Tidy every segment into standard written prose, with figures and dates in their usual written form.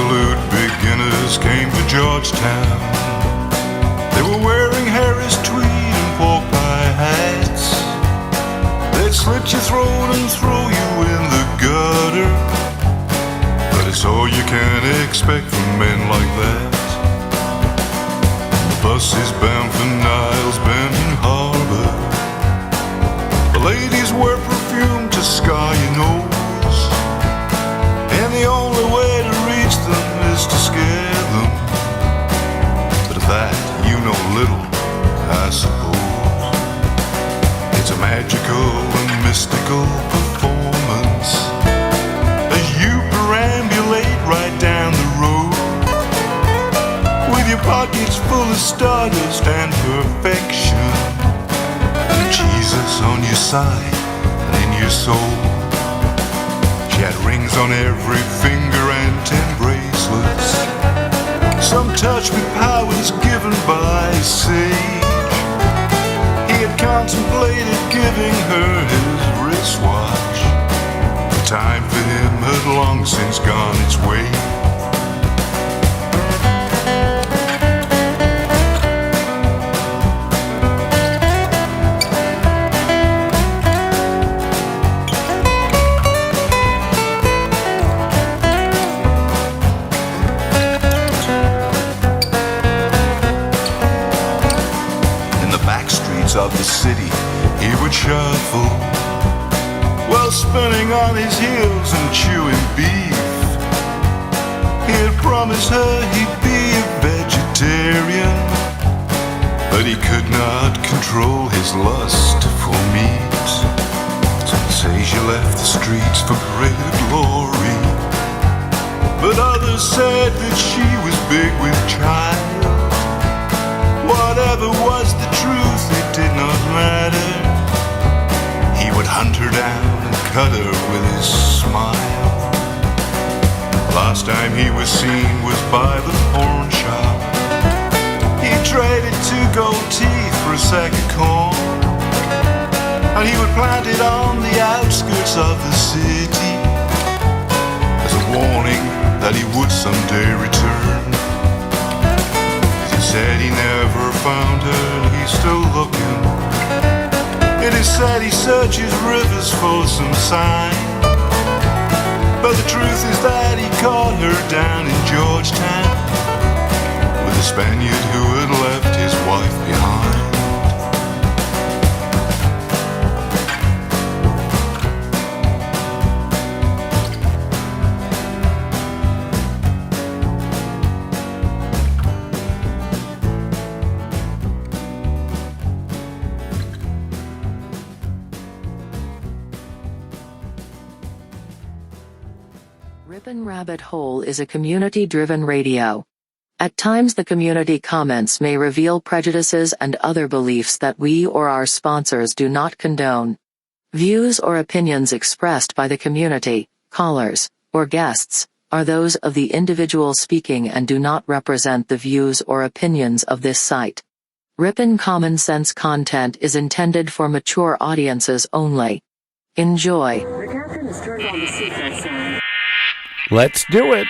absolute beginners came to Georgetown. They were wearing Harris tweed and pork pie hats. They'd slit your throat and throw you in the gutter. But it's all you can expect from men like that. The bus is bound for Niles Bend Harbor. The ladies wear perfume to scar your nose, and the only way to reach them is to scare them. But of that you know little, I suppose. It's a magical and mystical performance as you perambulate right down the road, with your pockets full of stardust and perfection, and Jesus on your side and in your soul. She had rings on every finger and 10 bracelets, some touched with powers given by a sage. He had contemplated giving her his wristwatch. The time for him had long since gone its way. Of the city he would shuffle, while spinning on his heels and chewing beef. He had promised her he'd be a vegetarian, but he could not control his lust for meat. Some say she left the streets for greater glory, but others said that she was big with child. Whatever was the truth, it did not matter. He would hunt her down and cut her with his smile. Last time he was seen was by the pawn shop. He traded 2 gold teeth for a sack of corn, and he would plant it on the outskirts of the city as a warning that he would someday return. He said he never found her and he's still looking. It is said he searches rivers for some sign, but the truth is that he caught her down in Georgetown with a Spaniard who had left his wife behind. Ripon Rabbit Hole is a community-driven radio. At times the community comments may reveal prejudices and other beliefs that we or our sponsors do not condone. Views or opinions expressed by the community, callers, or guests, are those of the individual speaking and do not represent the views or opinions of this site. Ripon Common Sense content is intended for mature audiences only. Enjoy. The captain has turned on the seatbelt sign. Let's do it.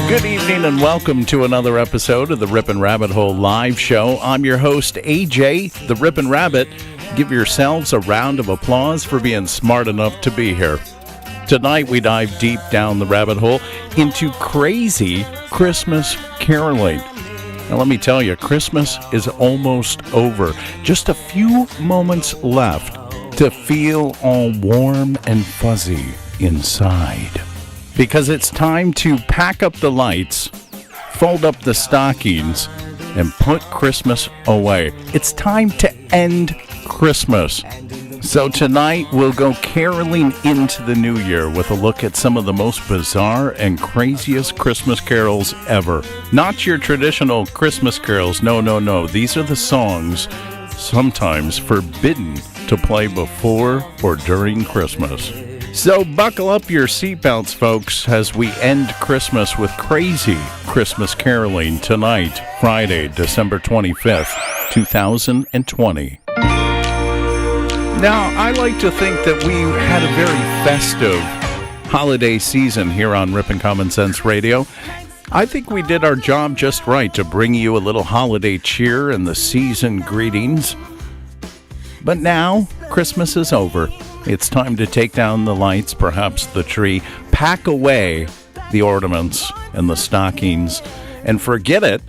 Good evening and welcome to another episode of the Ripon Rabbit Hole live show. I'm your host, AJ, the Ripon Rabbit. Give yourselves a round of applause for being smart enough to be here. Tonight we dive deep down the rabbit hole into crazy Christmas caroling. Now let me tell you, Christmas is almost over. Just a few moments left to feel all warm and fuzzy inside. Because it's time to pack up the lights, fold up the stockings, and put Christmas away. It's time to end Christmas. So tonight we'll go caroling into the new year with a look at some of the most bizarre and craziest Christmas carols ever. Not your traditional Christmas carols, no. These are the songs sometimes forbidden to play before or during Christmas. So buckle up your seatbelts, folks, as we end Christmas with crazy Christmas caroling tonight, Friday, December 25th, 2020. Now, I like to think that we had a very festive holiday season here on Ripon Common Sense Radio. I think we did our job just right to bring you a little holiday cheer and the season greetings. But now, Christmas is over. It's time to take down the lights, perhaps the tree, pack away the ornaments and the stockings, and forget it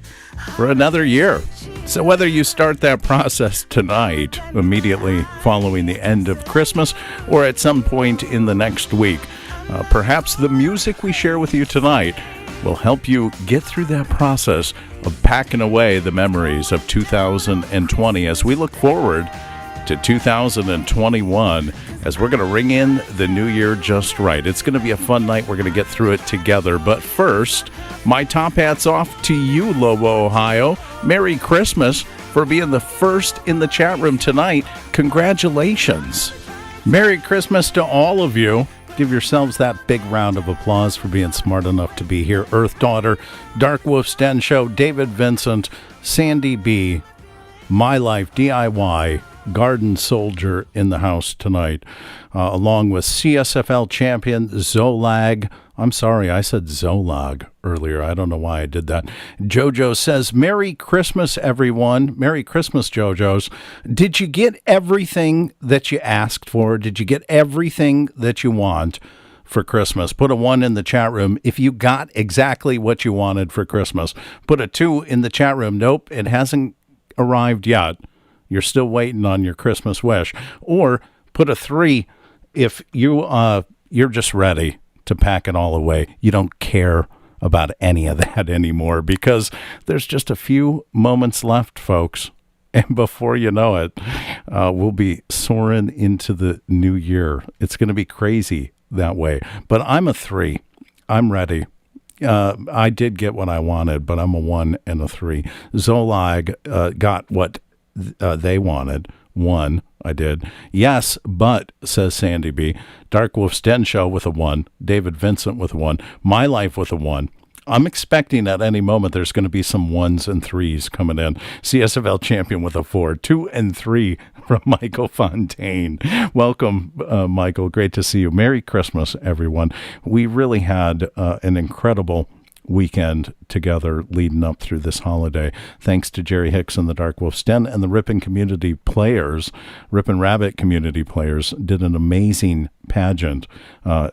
for another year. So whether you start that process tonight, immediately following the end of Christmas, or at some point in the next week, perhaps the music we share with you tonight will help you get through that process of packing away the memories of 2020 as we look forward to 2021, as we're going to ring in the new year just right. It's going to be a fun night. We're going to get through it together. But first, my top hat's off to you, Lobo, Ohio. Merry Christmas for being the first in the chat room tonight. Congratulations. Merry Christmas to all of you. Give yourselves that big round of applause for being smart enough to be here. Earth Daughter, Dark Wolf Den Show, David Vincent, Sandy B, My Life DIY, Garden Soldier in the house tonight, along with CSFL champion Zolag. I'm sorry, I said Zolag earlier. I don't know why I did that. Jojo says, Merry Christmas, everyone. Merry Christmas, Jojo's. Did you get everything that you asked for? Did you get everything that you want for Christmas? Put a 1 in the chat room if you got exactly what you wanted for Christmas. Put a 2 in the chat room. Nope, it hasn't arrived yet. You're still waiting on your Christmas wish. Or put a 3 if you're just ready to pack it all away. You don't care about any of that anymore, because there's just a few moments left, folks. And before you know it, we'll be soaring into the new year. It's going to be crazy that way. But I'm a 3. I'm ready. I did get what I wanted, but I'm a 1 and a 3. Zolag got what they wanted. 1, I did. Yes, but, says Sandy B. Dark Wolf's Den Show with a 1. David Vincent with a 1. My Life with a 1. I'm expecting at any moment there's going to be some 1s and 3s coming in. CSFL champion with a 4. 2 and 3 from Michael Fontaine. Welcome, Michael. Great to see you. Merry Christmas, everyone. We really had an incredible weekend together leading up through this holiday. Thanks to Jerry Hicks and the Dark Wolf's Den and the Ripon community players. Ripon Rabbit community players did an amazing pageant. I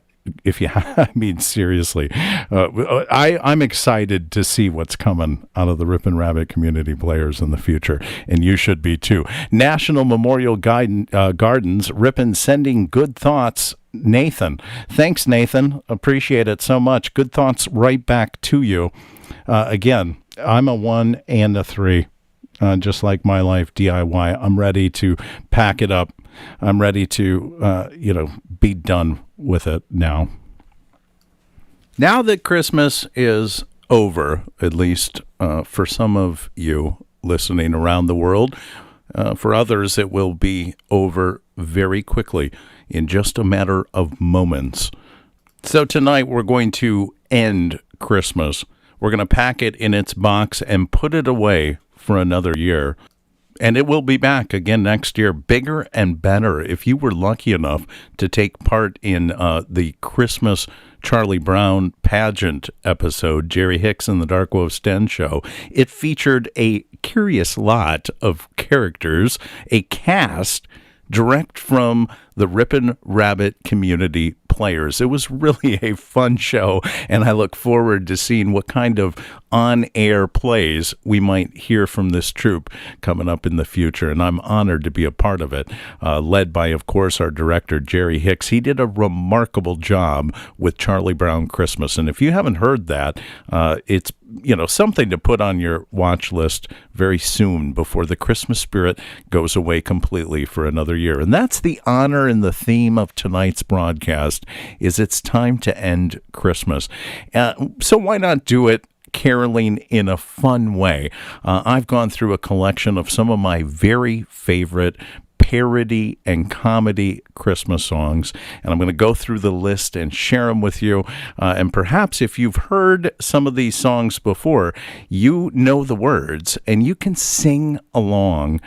mean, seriously, I'm excited to see what's coming out of the Ripon Rabbit community players in the future, and you should be too. National Memorial Gardens, Ripon sending good thoughts. Nathan. Thanks, Nathan. Appreciate it so much. Good thoughts right back to you. Again, I'm a 1 and a 3. Just like My Life DIY. I'm ready to pack it up. I'm ready to, be done with it now. Now that Christmas is over, at least for some of you listening around the world, for others it will be over very quickly, in just a matter of moments. So tonight we're going to end Christmas. We're going to pack it in its box and put it away for another year. And it will be back again next year, bigger and better. If you were lucky enough to take part in the Christmas Charlie Brown pageant episode, Jerry Hicks and the Dark Wolf's Den Show, it featured a curious lot of characters, a cast direct from the Ripon Rabbit community players. It was really a fun show, and I look forward to seeing what kind of on-air plays we might hear from this troupe coming up in the future, and I'm honored to be a part of it, led by, of course, our director, Jerry Hicks. He did a remarkable job with Charlie Brown Christmas, and if you haven't heard that, it's something to put on your watch list very soon before the Christmas spirit goes away completely for another year. And that's the honor and the theme of tonight's broadcast, is it's time to end Christmas. So why not do it caroling in a fun way? I've gone through a collection of some of my very favorite parody and comedy Christmas songs, and I'm going to go through the list and share them with you. And perhaps if you've heard some of these songs before, you know the words and you can sing along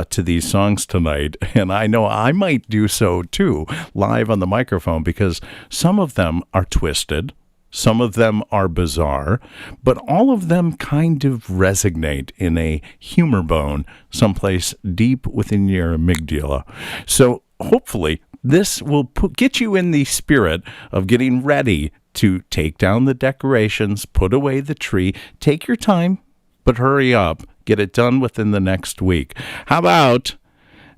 to these songs tonight. And I know I might do so too, live on the microphone, because some of them are twisted. Some of them are bizarre, but all of them kind of resonate in a humor bone someplace deep within your amygdala. So hopefully this will get you in the spirit of getting ready to take down the decorations, put away the tree. Take your time, but hurry up. Get it done within the next week. How about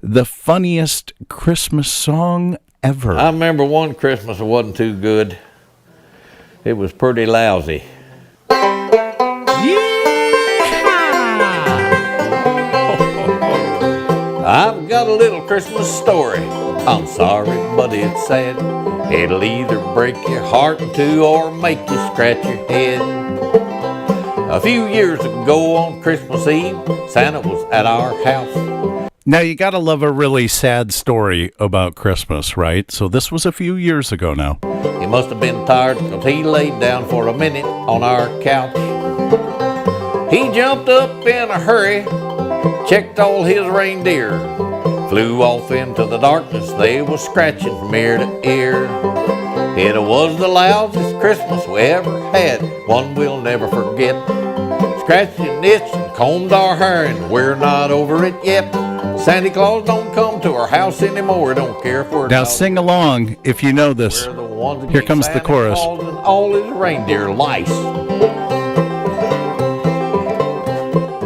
the funniest Christmas song ever? I remember one Christmas that wasn't too good. It was pretty lousy. I've got a little Christmas story. I'm sorry, but it's sad. It'll either break your heart in two or make you scratch your head. A few years ago on Christmas Eve, Santa was at our house. Now, you got to love a really sad story about Christmas, right? So this was a few years ago now. He must have been tired because he laid down for a minute on our couch. He jumped up in a hurry, checked all his reindeer, flew off into the darkness. They was scratching from ear to ear. It was the loudest Christmas we ever had, one we'll never forget. Scratched and itched and combed our hair, and we're not over it yet. Santa Claus don't come to our house anymore. Don't care if we're now sing along if you know this. Here comes the chorus. And all his reindeer lice.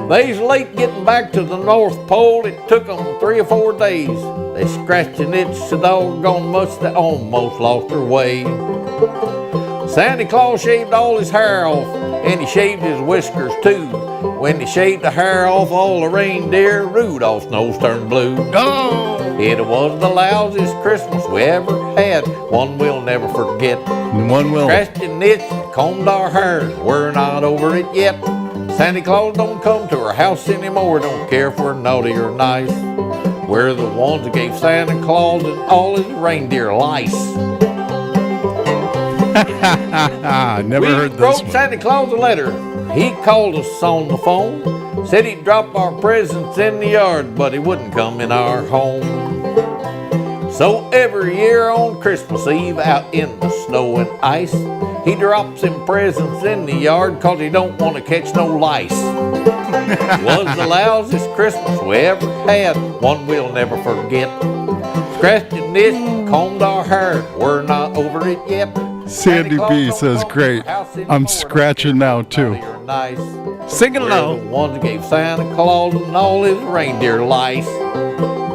They's late getting back to the North Pole. It took them 3 or 4 days. They scratched and itched so doggone much they almost lost their way. Santa Claus shaved all his hair off, and he shaved his whiskers too. When he shaved the hair off all the reindeer, Rudolph's nose turned blue. Oh! It was the loudest Christmas we ever had, one we'll never forget. One will. Scratched and itched and combed our hair, we're not over it yet. Santa Claus don't come to our house anymore, don't care if we're naughty or nice. We're the ones that gave Santa Claus and all his reindeer lice. Never heard this wrote one. Santa Claus a letter. He called us on the phone, said he'd drop our presents in the yard, but he wouldn't come in our home. So every year on Christmas Eve, out in the snow and ice, he drops them presents in the yard 'cause he don't want to catch no lice. It was the loudest Christmas we ever had, one we'll never forget. Scratched and itched and combed our hair, we're not over it yet. Sandy B says, great. I'm scratching now, too. Sing it We're along. the ones that gave Santa Claus and all his reindeer lice.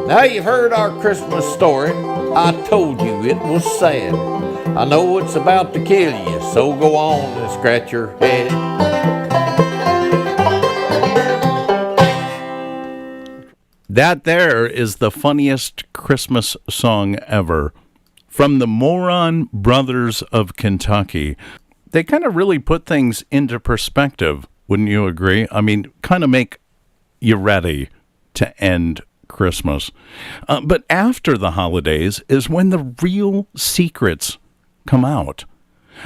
Now you've heard our Christmas story. I told you it was sad. I know it's about to kill you, so go on and scratch your head. That there is the funniest Christmas song ever. From the Moron Brothers of Kentucky. They kind of really put things into perspective, wouldn't you agree? I mean, kind of make you ready to end Christmas. But after the holidays is when the real secrets come out,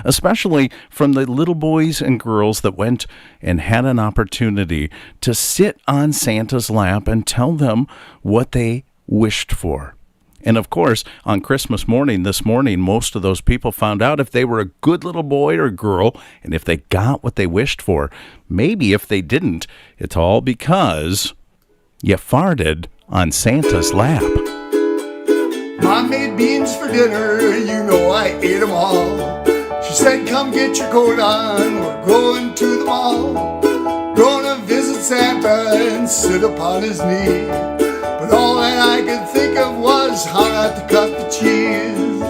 especially from the little boys and girls that went and had an opportunity to sit on Santa's lap and tell them what they wished for. And of course, on Christmas morning, this morning, most of those people found out if they were a good little boy or girl and if they got what they wished for. Maybe if they didn't, it's all because you farted on Santa's lap. Mom made beans for dinner, you know I ate them all. She said, come get your coat on, we're going to the mall. Gonna visit Santa and sit upon his knee. But all that I could think of was how not to cut the cheese.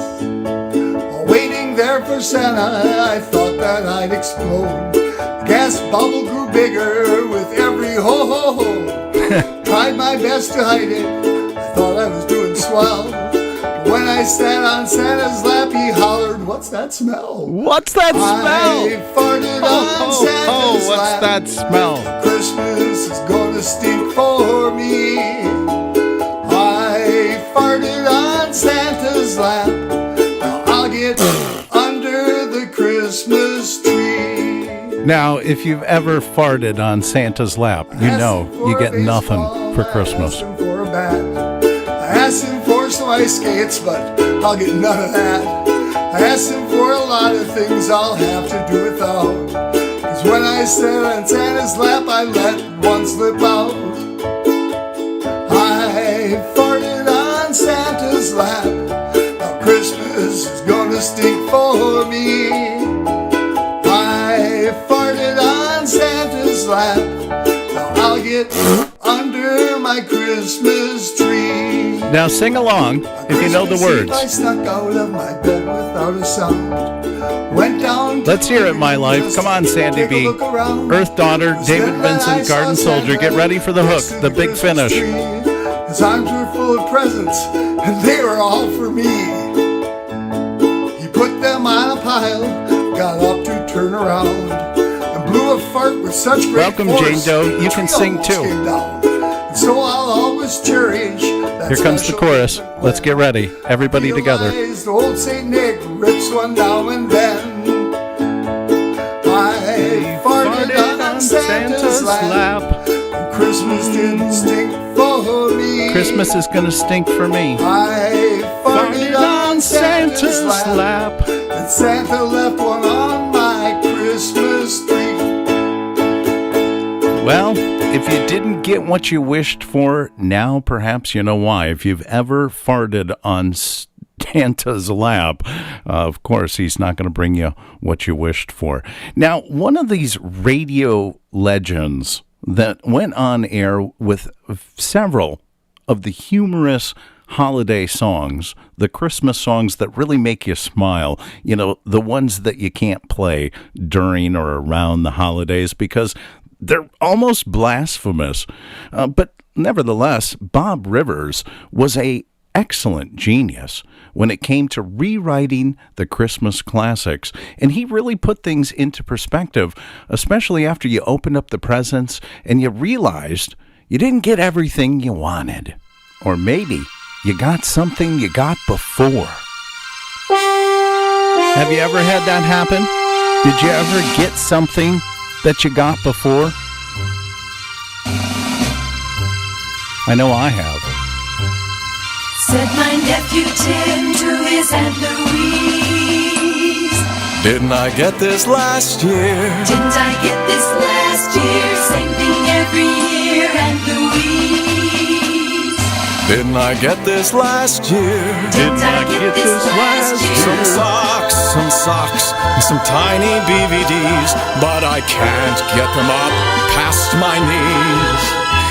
While waiting there for Santa, I thought that I'd explode. The gas bubble grew bigger with every ho-ho-ho. Tried my best to hide it, I thought I was doing swell. But when I sat on Santa's lap, he hollered, what's that smell? What's that smell? I farted on Santa's what's lap. that smell? Christmas is gonna stink for me. I Santa's lap. Now I'll get under the Christmas tree. Now, if you've ever farted on Santa's lap, you know you get nothing for Christmas. I asked him for a bat. I asked him for some ice skates, but I'll get none of that. I asked him for a lot of things I'll have to do without. 'Cause when I sat on Santa's lap, I let one slip out. I farted on Santa's lap. Now Christmas is gonna stink for me. I farted on Santa's lap. Now I'll get under my Christmas tree. Now sing along if you know the words. I snuck out of my bed without a sound. Went down. Let's hear it, my life. Come on, Sandy B. Earth Daughter, David Vincent, Garden Soldier. Get ready for the hook, the big finish. His arms were full of presents, and they were all for me. He put them on a pile, got up to turn around, and blew a fart with such great Welcome, force. Jane Doe. You can sing too. Came down. And so I'll always cherish that. Here comes the chorus. Let's get ready. Everybody together. Realized old Saint Nick rips one now and then. I farted on Santa's lap. Christmas didn't stink for me. Christmas is gonna stink for me. I farted on Santa's lap. And Santa left one on my Christmas tree. Well, if you didn't get what you wished for, now perhaps you know why. If you've ever farted on Santa's lap, of course, he's not going to bring you what you wished for. Now, one of these radio legends that went on air with several of the humorous holiday songs, the Christmas songs that really make you smile, you know, the ones that you can't play during or around the holidays because they're almost blasphemous. But nevertheless, Bob Rivers was an excellent genius when it came to rewriting the Christmas classics. And he really put things into perspective, especially after you opened up the presents and you realized you didn't get everything you wanted. Or maybe you got something you got before. Have you ever had that happen? Did you ever get something that you got before? I know I have. Said my nephew Tim to his Aunt Louise, Didn't I get this last year? didn't I get this last year? Same thing every year, Aunt Louise. Didn't I get this last year? Didn't I get this last Some year? socks, and some tiny BVDs, but I can't get them up past my knees.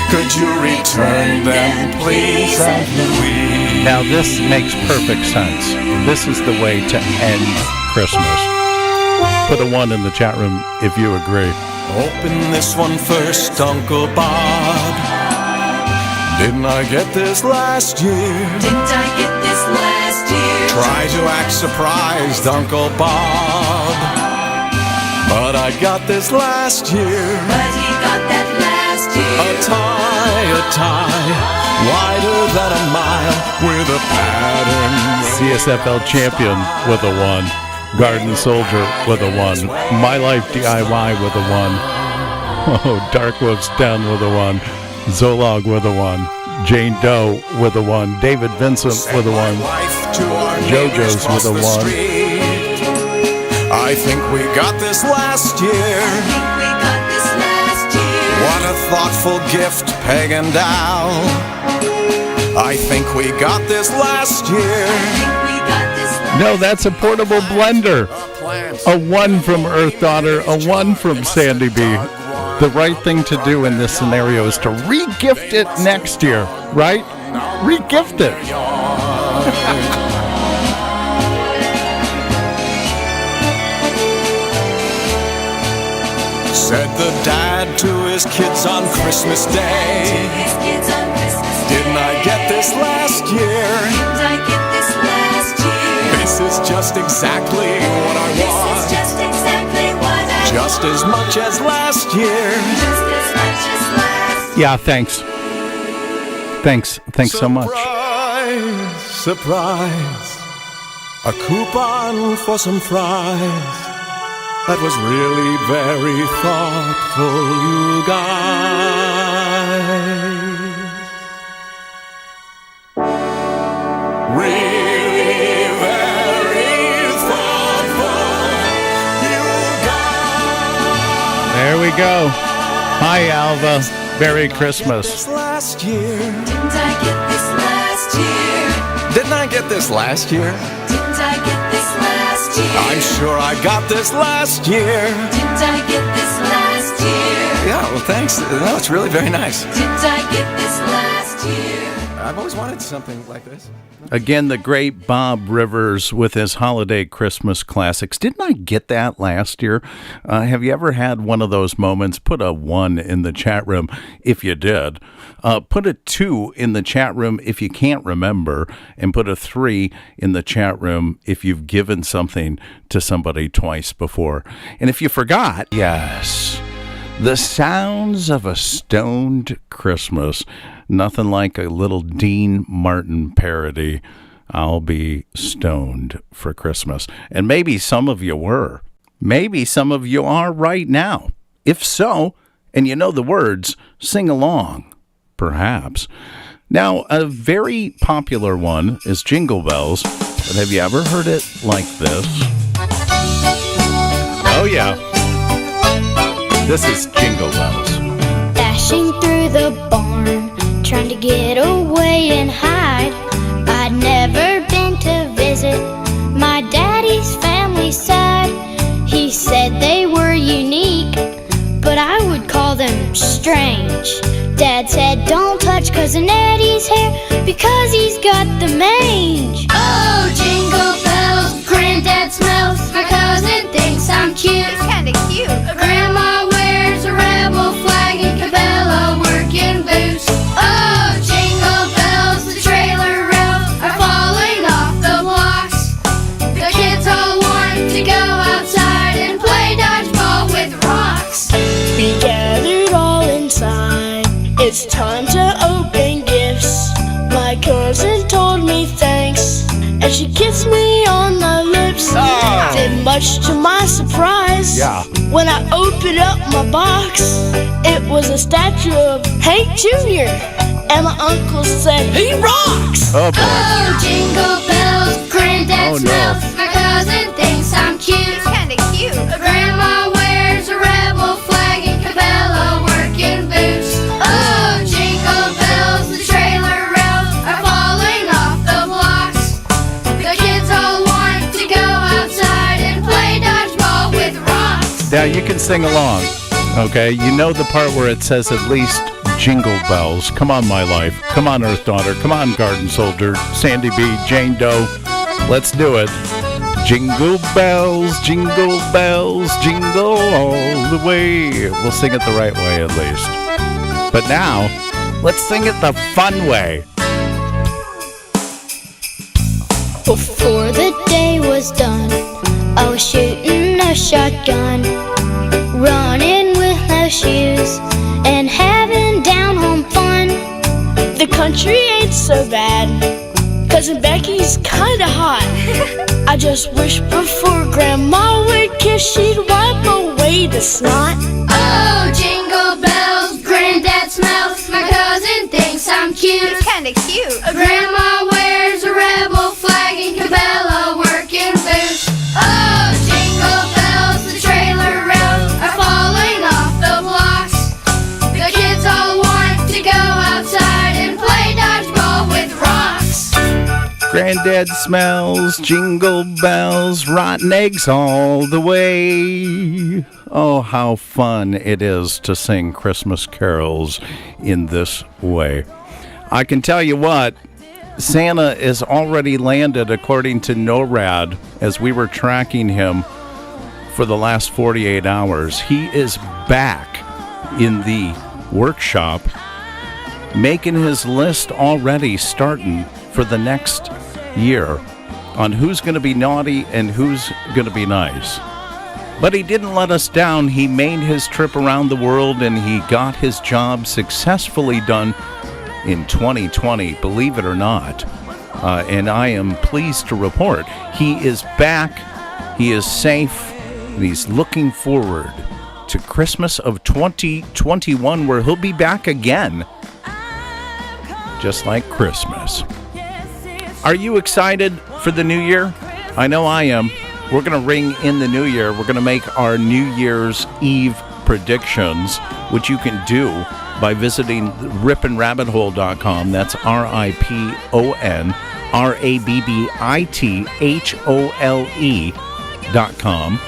Could you return them, please, Aunt Louise? Now this makes perfect sense. This is the way to end Christmas. Put a 1 in the chat room if you agree. Open this one first, Uncle Bob. Didn't I get this last year? Didn't I get this last year? Try to act surprised, Uncle Bob. But I got this last year. But he got that last year. A tie, wider than a mile, with a pattern. CSFL champion with a 1. Garden Soldier with a 1. My Life DIY with a 1. Oh, Dark Wolf's Den with a 1. Zolog with a 1. Jane Doe with a 1. David Vincent with a 1. JoJo's with a 1. I think we got this last year. I think we got this last year. What a thoughtful gift, Peg and Al. I think we got this last year. I think we got this last No, that's a portable blender. A 1 from Earth Daughter, a 1 from Sandy B. The right thing to do in this scenario is to re-gift it next year, right? Re-gift it. Said the dad to his kids on Christmas Day. His kids on Christmas Day. Didn't I get this last year? Didn't I get this last year? This is just exactly what I This want. is just exactly what I Just want. as much as last year. Just as much as last. Yeah, thanks. Thanks so much. Surprise, surprise. a coupon for some fries. That was really very thoughtful, you guys. Really very thoughtful, you guys. There we go. Hi, Alva. Merry Christmas. This last year. Didn't I get this last year? Didn't I get this last year? Didn't I get this last year? I'm sure I got this last year. Didn't I get this last year? Yeah, well, thanks. No, it's really very nice. Didn't I get this last year? I've always wanted something like this. Again, the great Bob Rivers with his holiday Christmas classics. Didn't I get that last year? Have you ever had one of those moments? Put a 1 in the chat room if you did. Put a 2 in the chat room if you can't remember. And put a 3 in the chat room if you've given something to somebody twice before. And if you forgot, yes, the sounds of a stoned Christmas. Nothing like a little Dean Martin parody. I'll be stoned for Christmas. And maybe some of you were. Maybe some of you are right now. If so, and you know the words, sing along, perhaps. Now, a very popular one is Jingle Bells. But have you ever heard it like this? Oh, yeah. This is Jingle Bells. Dashing through the barn, trying to get away and hide. I'd never been to visit my daddy's family side. He said they were unique, but I would call them strange. Dad said don't touch Cousin Eddie's hair because he's got the mange. Oh, jingle bells, Granddad smells. My cousin thinks I'm cute. It's kinda cute. Grandma wears a rebel flag and Cabela working boots. Oh, jingle bells, the trailer rails are falling off the blocks. The kids all want to go outside and play dodgeball with rocks. We gathered all inside. It's time to open gifts. My cousin told me thanks, and she kissed me on the lips. Oh. Then much to my surprise, Yeah. when I opened up my box, it was a statue of Hank Jr. And my uncle said, he rocks! Oh, boy. Oh, jingle bells, Granddad Oh, no. smells. My cousin thinks I'm cute. It's kinda cute. Grandma wears a rebel flag and Cabela working boots. Oh, jingle bells, the trailer rails are falling off the blocks. The kids all want to go outside and play dodgeball with rocks. Now, you can sing along, okay? You know the part where it says at least Jingle Bells. Come on, my life. Come on, Earth Daughter. Come on, Garden Soldier. Sandy B, Jane Doe. Let's do it. Jingle bells, jingle all the way. We'll sing it the right way at least. But now, let's sing it the fun way. Before the day was done, I was shooting a shotgun, running with no shoes, and having down-home fun. The country ain't so bad, Cousin Becky's kinda hot. I just wish before Grandma would kiss, she'd wipe away the snot. Oh, jingle bells, Granddad smells. My cousin thinks I'm cute. It's kinda cute. Grandma wears a rebel flag and Cabela working boots. Oh, jingle bells, the trailer rails are falling off the blocks. The kids all want to go outside and play dodgeball with rocks. Granddad smells jingle bells, rotten eggs all the way. Oh, how fun it is to sing Christmas carols in this way. I can tell you what, Santa is already landed according to NORAD as we were tracking him for the last 48 hours. He is back in the workshop making his list already, starting for the next year on who's going to be naughty and who's going to be nice. But he didn't let us down. He made his trip around the world and he got his job successfully done in 2020, believe it or not. and I am pleased to report he is back, he is safe, and he's looking forward to Christmas of 2021, where he'll be back again, just like Christmas. Are you excited for the new year? I know I am. We're going to ring in the new year. We're going to make our New Year's Eve predictions, which you can do by visiting riponrabbithole.com. That's RIPONRABBITHOLE.com.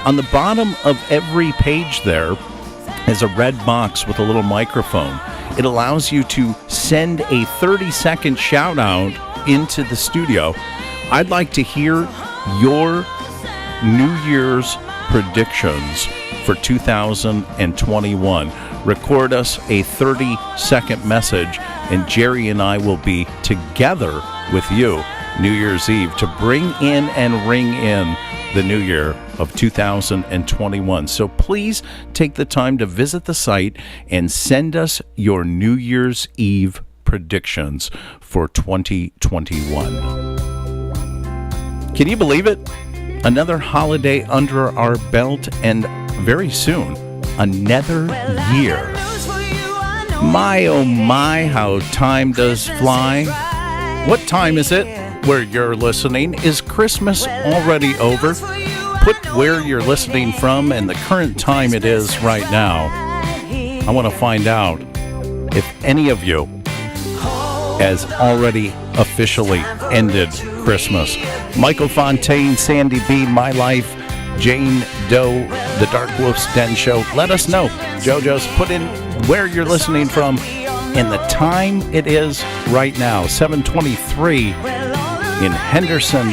On the bottom of every page there is a red box with a little microphone. It allows you to send a 30-second shout out into the studio. I'd like to hear your New Year's predictions for 2021. Record us a 30-second message, and Jerry and I will be together with you New Year's Eve to bring in and ring in the new year of 2021. So please take the time to visit the site and send us your New Year's Eve predictions for 2021. Can you believe it? Another holiday under our belt, and very soon, another year. My, oh my, how time does fly. What time is it where you're listening? Is Christmas already over? Put where you're listening from and the current time it is right now. I want to find out if any of you has already officially ended Christmas. Michael Fontaine, Sandy B, My Life, Jane Doe, The Dark Wolf's Den Show. Let us know. JoJo's put in where you're listening from and the time it is right now. 7:23 in Henderson,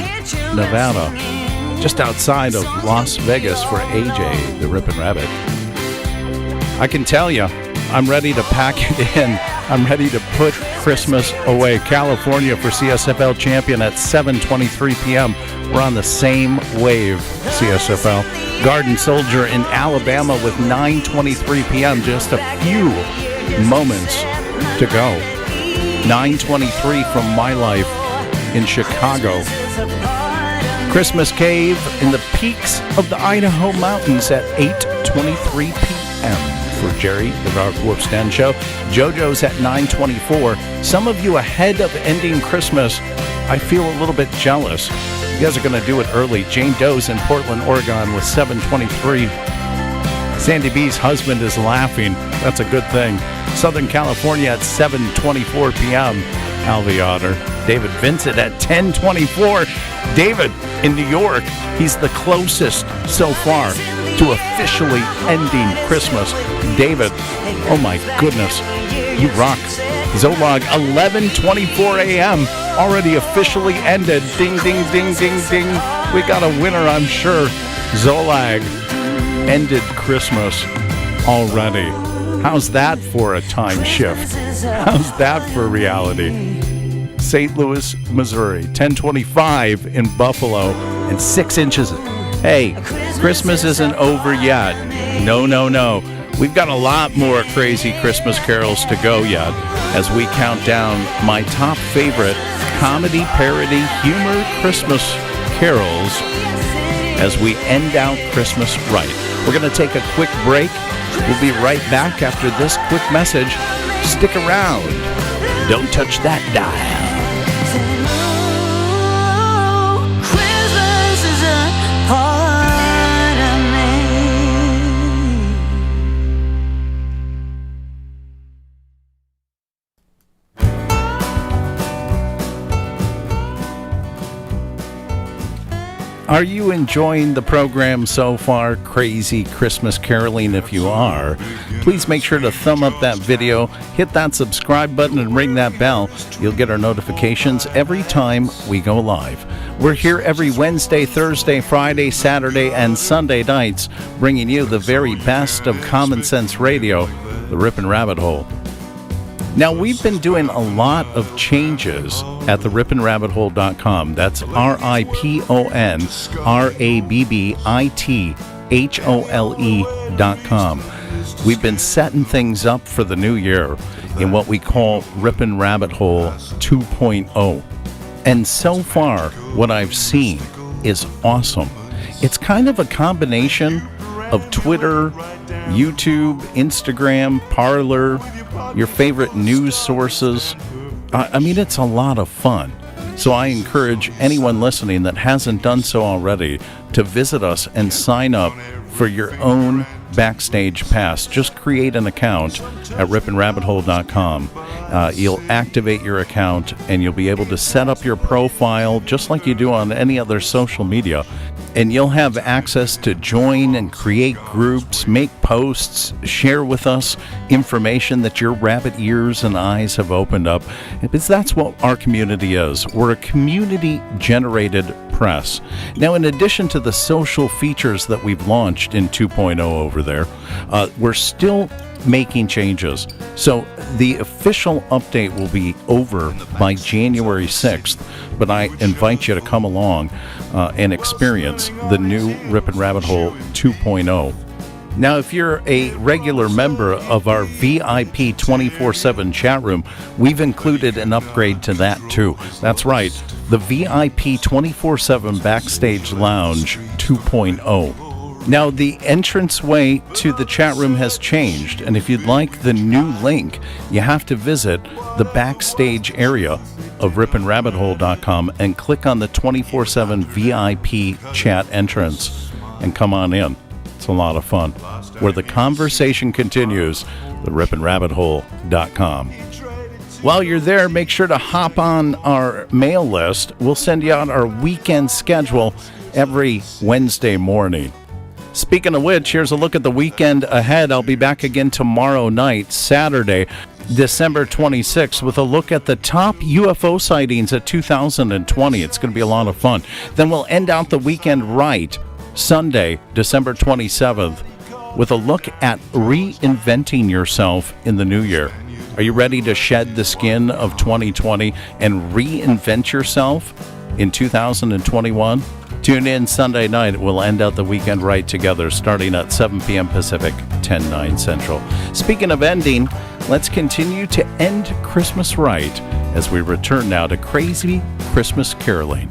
Nevada, just outside of Las Vegas for AJ, the Ripon Rabbit. I can tell you, I'm ready to pack it in. I'm ready to put Christmas away. California for CSFL champion at 7:23 p.m. We're on the same wave, CSFL. Garden Soldier in Alabama with 9:23 p.m. Just a few moments to go. 9:23 from My Life in Chicago. Christmas Cave in the peaks of the Idaho Mountains at 8:23 p.m. for Jerry, the Dark Wolf's Den Show. JoJo's at 9:24. Some of you ahead of ending Christmas. I feel a little bit jealous. You guys are going to do it early. Jane Doe's in Portland, Oregon with 7:23. Sandy B's husband is laughing. That's a good thing. Southern California at 7:24 p.m. Alvy Otter. David Vincent at 10:24. David in New York. He's the closest so far to officially ending Christmas. David, oh my goodness, you rock. Zolog, 11:24 a.m. already officially ended. Ding, ding, ding, ding, ding. We got a winner, I'm sure. Zolag ended Christmas already. How's that for a time shift? How's that for reality? St. Louis, Missouri, 10:25 in Buffalo, and 6 inches. Hey, Christmas isn't over yet. No, no, no. We've got a lot more crazy Christmas carols to go yet as we count down my top favorite comedy, parody, humor Christmas carols as we end out Christmas right. We're going to take a quick break. We'll be right back after this quick message. Stick around. Don't touch that dial. Are you enjoying the program so far? Crazy Christmas caroling. If you are, please make sure to thumb up that video, hit that subscribe button, and ring that bell. You'll get our notifications every time we go live. We're here every Wednesday, Thursday, Friday, Saturday, and Sunday nights, bringing you the very best of common sense radio, the Ripon Rabbit Hole. Now, we've been doing a lot of changes at the riponrabbithole.com. That's RIPONRABBITHOLE.com. We've been setting things up for the new year in what we call Ripon Rabbit Hole 2.0. And so far, what I've seen is awesome. It's kind of a combination of Twitter, YouTube, Instagram, Parler, your favorite news sources. I mean, it's a lot of fun. So I encourage anyone listening that hasn't done so already to visit us and sign up for your own Backstage Pass. Just create an account at riponrabbithole.com. You'll activate your account and you'll be able to set up your profile just like you do on any other social media. And you'll have access to join and create groups, make posts, share with us information that your rabbit ears and eyes have opened up. Because that's what our community is. We're a community-generated press. Now, in addition to the social features that we've launched in 2.0 over there, we're still making changes. So the official update will be over by January 6th, but I invite you to come along and experience the new Ripon Rabbit Hole 2.0. Now, if you're a regular member of our VIP 24/7 chat room, we've included an upgrade to that too. That's right, the VIP 24/7 Backstage Lounge 2.0. Now, the entranceway to the chat room has changed, and if you'd like the new link, you have to visit the Backstage area of riponrabbithole.com and click on the 24/7 VIP chat entrance and come on in. It's a lot of fun. Where the conversation continues, the riponrabbithole.com. While you're there, make sure to hop on our mail list. We'll send you out our weekend schedule every Wednesday morning. Speaking of which, here's a look at the weekend ahead. I'll be back again tomorrow night, Saturday, December 26th, with a look at the top UFO sightings of 2020. It's going to be a lot of fun. Then we'll end out the weekend right, Sunday, December 27th, with a look at reinventing yourself in the new year. Are you ready to shed the skin of 2020 and reinvent yourself in 2021? Tune in Sunday night. We'll end out the weekend right together, starting at 7 p.m. Pacific, 10/9 Central. Speaking of ending, let's continue to end Christmas right as we return now to crazy Christmas caroling.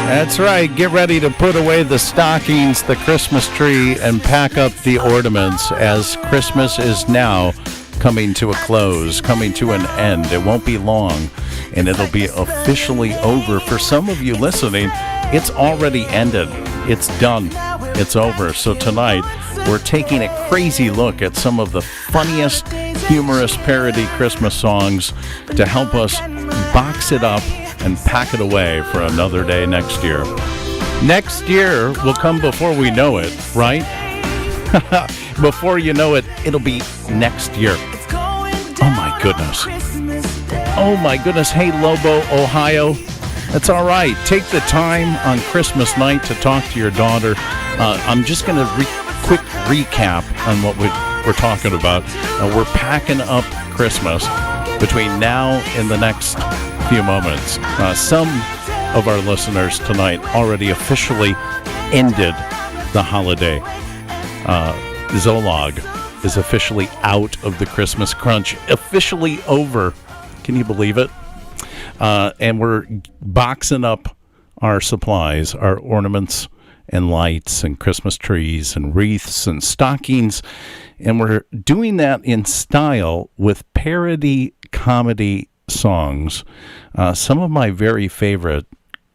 That's right. Get ready to put away the stockings, the Christmas tree, and pack up the ornaments as Christmas is now coming to a close, coming to an end. It won't be long, and it'll be officially over. For some of you listening, it's already ended. It's done. It's over. So tonight, we're taking a crazy look at some of the funniest, humorous parody Christmas songs to help us box it up and pack it away for another day next year. Next year will come before we know it, right? Before you know it, it'll be next year. Oh my goodness. Oh my goodness. Hey, Lobo, Ohio. That's all right. Take the time on Christmas night to talk to your daughter. I'm just going to quick recap on what we're talking about. We're packing up Christmas between now and the next few moments. Some of our listeners tonight already officially ended the holiday. Zolog is officially out of the Christmas crunch, officially over. Can you believe it? And we're boxing up our supplies, our ornaments and lights and Christmas trees and wreaths and stockings. And we're doing that in style with parody comedy songs. Some of my very favorite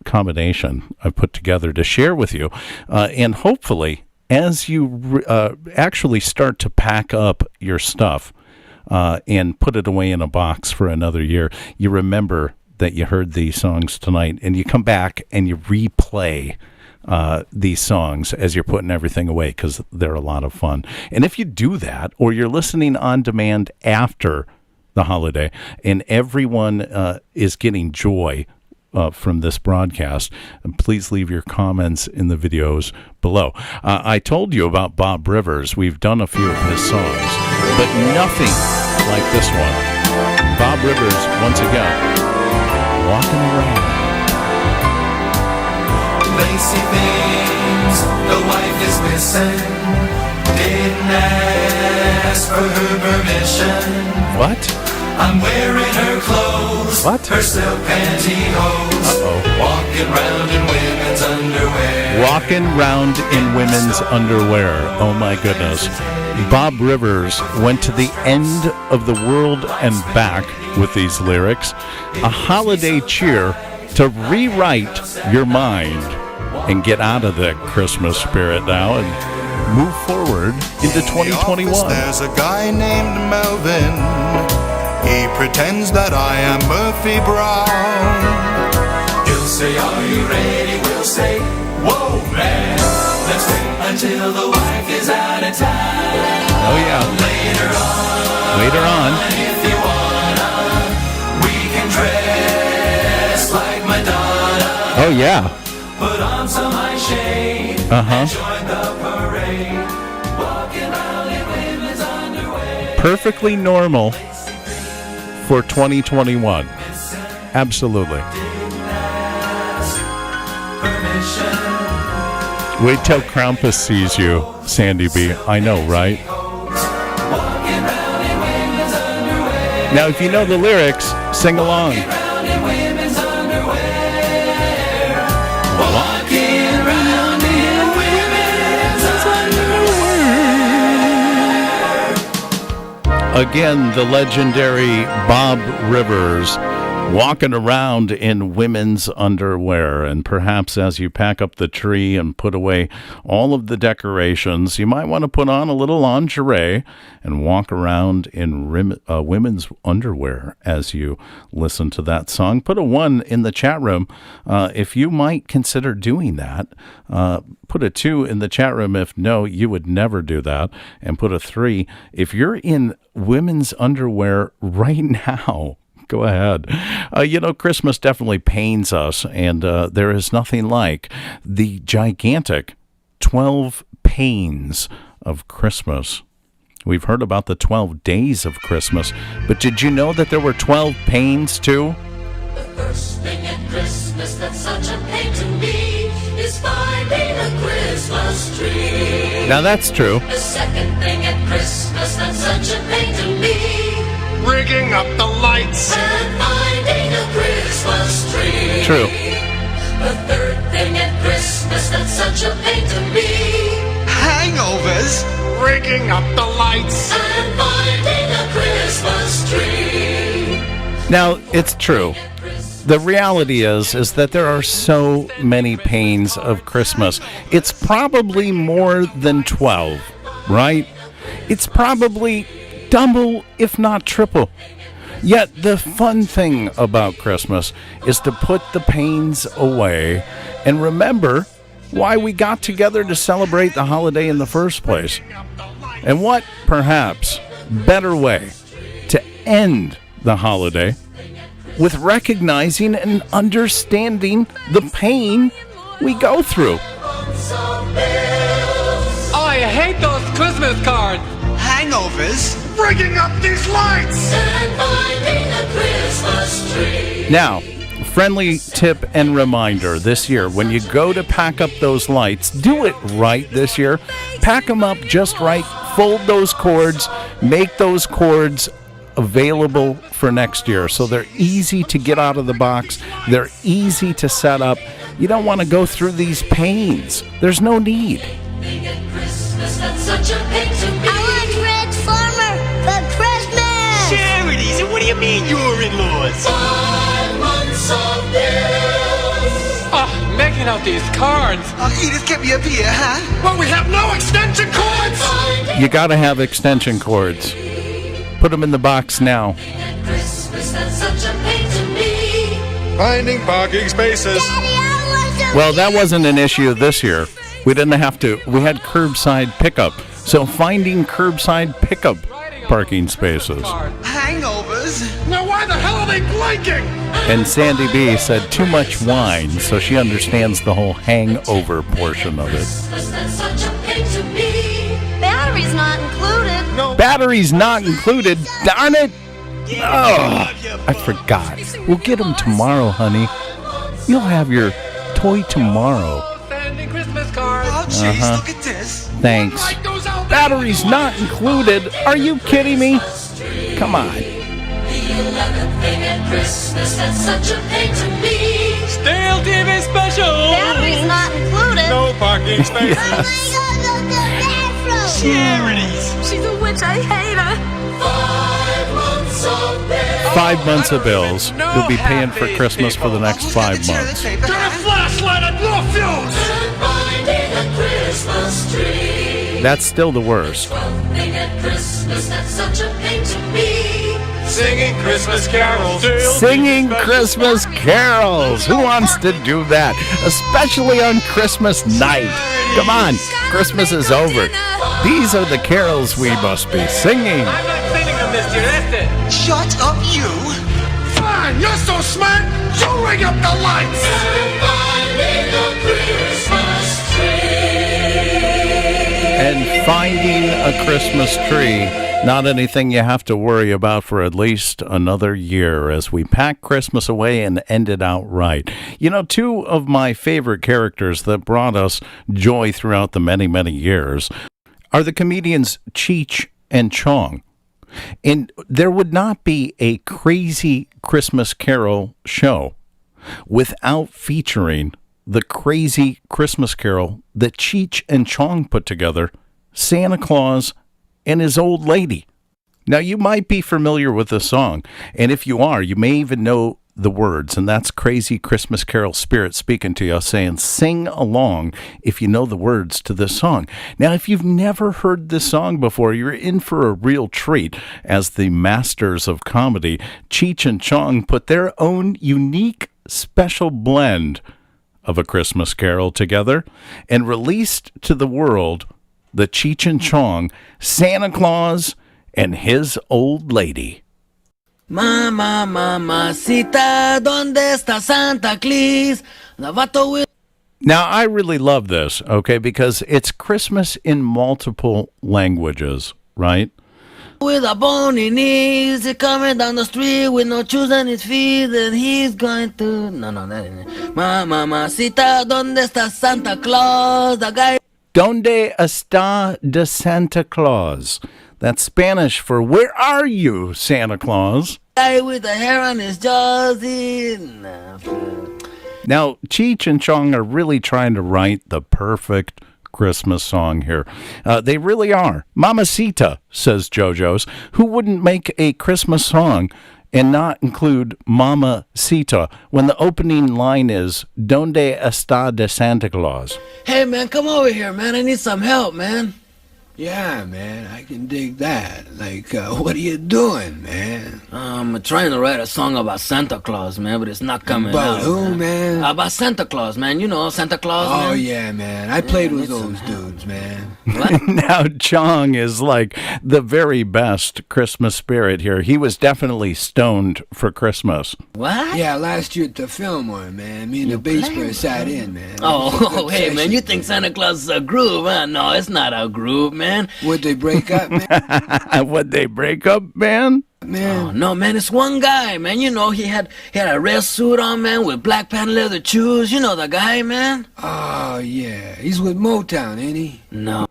combination I've put together to share with you. And hopefully, as you actually start to pack up your stuff and put it away in a box for another year, you remember that you heard these songs tonight, and you come back and you replay these songs as you're putting everything away, because they're a lot of fun. And if you do that, or you're listening on demand after the holiday, and everyone is getting joy from this broadcast, please leave your comments in the videos below. I told you about Bob Rivers. We've done a few of his songs, but nothing like this one. Bob Rivers, once again, walking around. They see things the wife is missing. Didn't ask for her permission. What? I'm wearing her clothes. What? Her silk pantyhose. Uh-oh. Walking round in women's underwear. Walking round in women's underwear. Oh my goodness. Bob Rivers went to the end of the world and back with these lyrics. A holiday cheer to rewrite your mind and get out of the Christmas spirit now and move forward into 2021. There's a guy named Melvin. He pretends that I am Murphy Brown. He'll say, are you ready? We'll say, whoa, man. Let's wait until the wife is out of town. Oh, yeah. Later on. If you wanna, we can dress like Madonna. Oh, yeah. Put on some high shade. Uh-huh. And join the parade. Walking around in women's underwear. Perfectly normal for 2021. Absolutely. Wait till Krampus sees you, Sandy B. I know, right? Now, if you know the lyrics, sing along. Again, the legendary Bob Rivers, walking around in women's underwear. And perhaps as you pack up the tree and put away all of the decorations, you might want to put on a little lingerie and walk around in women's underwear as you listen to that song. Put a 1 in the chat room if you might consider doing that. Put a 2 in the chat room if no, you would never do that. And put a 3 if you're in women's underwear right now. Go ahead. Christmas definitely pains us, and there is nothing like the gigantic 12 pains of Christmas. We've heard about the 12 days of Christmas, but did you know that there were 12 pains too? The first thing at Christmas that's such a pain to me is finding a Christmas tree. Now that's true. The second thing at Christmas that's such a pain to me, Rigging up the lights. and finding a Christmas tree. True. The third thing at Christmas that's such a pain to me, Hangovers. Rigging up the lights. and finding a Christmas tree. Now, it's true. The reality is that there are so many pains of Christmas. It's probably more than 12, right? It's probably double, if not triple. Yet the fun thing about Christmas is to put the pains away and remember why we got together to celebrate the holiday in the first place. And what, perhaps, better way to end the holiday with recognizing and understanding the pain we go through. Oh, I hate those Christmas cards. Hangovers. Rigging up these lights. And finding a Christmas tree. Now, friendly tip and reminder this year, when you go to pack up those lights, do it right this year. Pack them up just right, fold those cords, make those cords available for next year so they're easy to get out of the box, they're easy to set up. You don't want to go through these pains. There's no need. Christmas, that's such a pain to me. I want Transformer for Christmas! Charities, and what do you mean your in-laws? 5 months of bills. Oh, making out these cards. Oh, you just kept me up here, huh? Well, we have no extension cords. You got to have extension cords. Put them in the box now. Christmas, that's such a pain to me. Finding parking spaces. Well, that wasn't an issue this year. We didn't have to. We had curbside pickup. So finding curbside pickup parking spaces. Hangovers. Now why the hell are they blinking? And Sandy B said too much wine, so she understands the whole hangover portion of it. Christmas, that's such a pain to me. Batteries not included. No. Batteries not included. Darn it! Oh, I forgot. We'll get them tomorrow, honey. You'll have your toy tomorrow. Sending Christmas cards. Oh, jeez, look at this. Thanks. Batteries not included. Are you kidding me? Come on. The 11th thing at Christmas, that's such a pain to me. Stale TV special. Batteries not included. No parking space. Oh my God, go to the bathroom. Charities. She's a witch, I hate her. 5 months of bills. 5 months of bills. You'll be paying for Christmas for the next 5 months. Turn a flashlight and blow fuse. And finding a Christmas tree. That's still the worst. 12th thing at Christmas, that's such a pain to me. Singing Christmas carols. Singing Christmas carols. Who wants to do that? Especially on Christmas night. Come on, Christmas is over. These are the carols we must be singing. I'm not singing them this year, that's it. Shut up, you. Fine, you're so smart. You ring up the lights. And finding a Christmas tree. And finding a Christmas tree, not anything you have to worry about for at least another year as we pack Christmas away and end it out right. You know, two of my favorite characters that brought us joy throughout the many, many years are the comedians Cheech and Chong. And there would not be a crazy Christmas Carol show without featuring the crazy Christmas Carol that Cheech and Chong put together, Santa Claus and His Old Lady. Now, you might be familiar with the song, and if you are, you may even know the words, and that's Crazy Christmas Carol Spirit speaking to you, saying, sing along if you know the words to this song. Now, if you've never heard this song before, you're in for a real treat, as the masters of comedy, Cheech and Chong, put their own unique special blend of A Christmas Carol together and released to the world the Cheech and Chong, Santa Claus and His Old Lady. Mama, mamacita, ¿dónde está Santa Claus? Now, I really love this, okay, because it's Christmas in multiple languages, right? With a bony knees, he's coming down the street with no shoes on his feet, and he's going to... No, that ain't it. Mamacita, ¿dónde está Santa Claus? The guy... ¿Dónde está de Santa Claus? That's Spanish for where are you, Santa Claus? Guy with the hair on his jaws. Now, Cheech and Chong are really trying to write the perfect Christmas song here. They really are. Mamacita, says JoJo's. Who wouldn't make a Christmas song and not include Mamacita when the opening line is, ¿Dónde está de Santa Claus? Hey, man, come over here, man. I need some help, man. Yeah, man, I can dig that. Like, what are you doing, man? I'm trying to write a song about Santa Claus, man, but it's not coming out. About who, man? About Santa Claus, man. You know Santa Claus, man. Oh, yeah, man. I played with those dudes, man. Now, Chong is like the very best Christmas spirit here. He was definitely stoned for Christmas. What? Yeah, last year at the Fillmore, man. Me and the bass player sat in, man. Oh, hey, man, you think Santa Claus is a groove, huh? No, it's not a groove, man. Would they break up, man? Would they break up, man? Man. Oh, no, man, it's one guy, man. You know, he had a red suit on, man, with black patent leather shoes. You know the guy, man? Oh, yeah. He's with Motown, ain't he? No.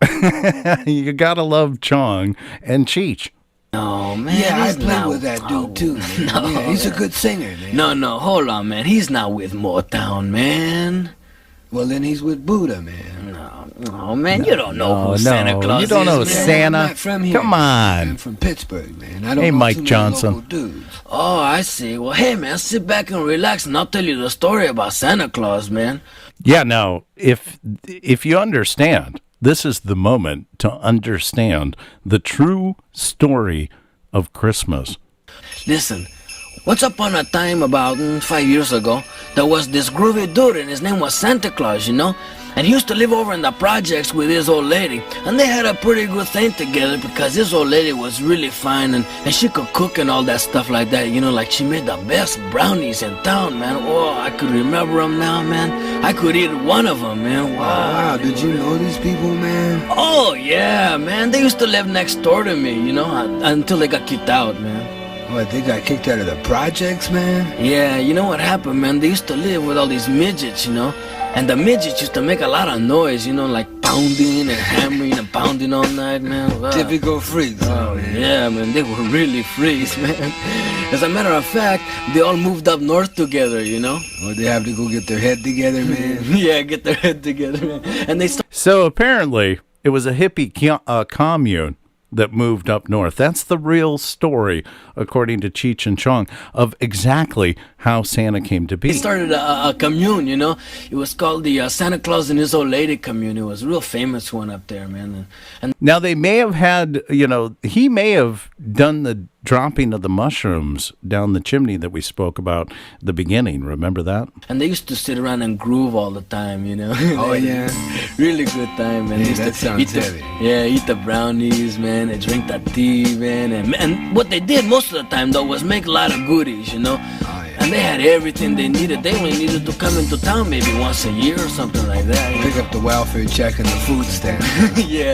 You gotta love Chong and Cheech. No, man. Yeah, I played with that dude, too, man. No, yeah, he's a good singer, man. No, hold on, man. He's not with Motown, man. Well, then he's with Buddha, man. Oh, man, you don't know who Santa Claus is. You don't know man. Santa. I'm not from here. Come on. I'm from Pittsburgh, man. I don't Hey, know Mike too many Johnson. local dudes. Oh, I see. Well, hey, man, sit back and relax, and I'll tell you the story about Santa Claus, man. Yeah, now, if you understand, this is the moment to understand the true story of Christmas. Listen, once upon a time, about 5 years ago, there was this groovy dude, and his name was Santa Claus, you know? And he used to live over in the projects with his old lady. And they had a pretty good thing together because his old lady was really fine and she could cook and all that stuff like that. You know, like she made the best brownies in town, man. Oh, I could remember them now, man. I could eat one of them, man. Wow, did you know these people, man? Oh, yeah, man. They used to live next door to me, you know, until they got kicked out, man. What, they got kicked out of the projects, man? Yeah, you know what happened, man? They used to live with all these midgets, you know? And the midgets used to make a lot of noise, you know, like pounding and hammering and pounding all night, man. Wow. Typical freaks. Oh, yeah, man. They were really freaks, man. As a matter of fact, they all moved up north together, you know? Oh, they have to go get their head together, man. Yeah, get their head together, man. And they So apparently, it was a hippie commune that moved up north. That's the real story, according to Cheech and Chong, of exactly how Santa came to be. He started a commune, you know. It was called the Santa Claus and His Old Lady commune. It was a real famous one up there, man. And now, they may have had, you know, he may have done the dropping of the mushrooms down the chimney that we spoke about at the beginning. Remember that? And they used to sit around and groove all the time, you know. Oh, yeah. Really good time, man. Hey, that sounds heavy. Eat the brownies, man, and drink the tea, man. And what they did most of the time, though, was make a lot of goodies, you know. Oh, yeah. And they had everything they needed. They only needed to come into town maybe once a year or something like that. Pick up the welfare check and the food stamp. Yeah.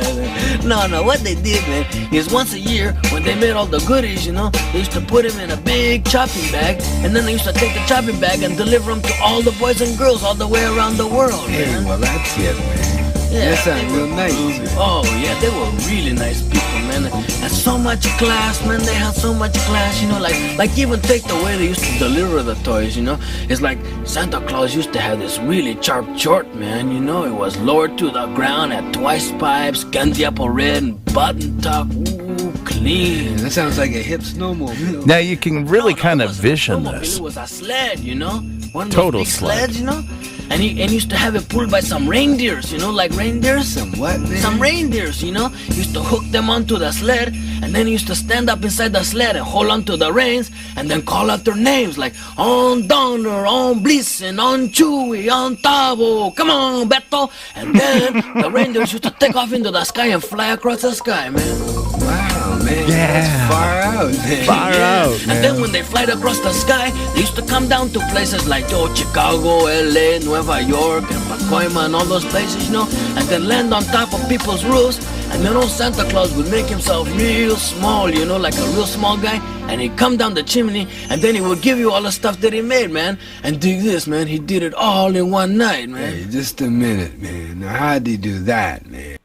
No, what they did, man, is once a year, when they made all the goodies, you know, they used to put them in a big chopping bag, and then they used to take the chopping bag and deliver them to all the boys and girls all the way around the world, Hey, man. well, that's it, man. Yeah, That sounds real nice. Oh, yeah, they were really nice people, man. And so much class, man. They had so much class, you know, like even take the way they used to deliver the toys, you know. It's like Santa Claus used to have this really sharp short, man, you know. It was lowered to the ground, had twice pipes, candy apple red, and button top. Ooh, clean. That sounds like a hip snowmobile. Now, you can really kind of vision Snowmobile. this. It was a sled, you know. One of Total those big sled. sleds, you know. And he used to have it pulled by some reindeers, you know, like reindeers. Some what, man? Some reindeers, you know. He used to hook them onto the sled, and then he used to stand up inside the sled and hold onto the reins, and then call out their names like on Donner, on Blitzen, on Chewy, on Tavo, come on, Beto. And then the reindeers used to take off into the sky and fly across the sky, man. Wow, man. Yeah. That's far out, man. Far out, man. And then when they fly across the sky, they used to come down to places like Chicago, LA, Nueva York, and Pacoima, and all those places, you know, and then land on top of people's roofs. And then old Santa Claus would make himself real small, you know, like a real small guy, and he'd come down the chimney, and then he would give you all the stuff that he made, man. And dig this, man, he did it all in one night, man. Hey, just a minute, man. Now, how'd he do that, man?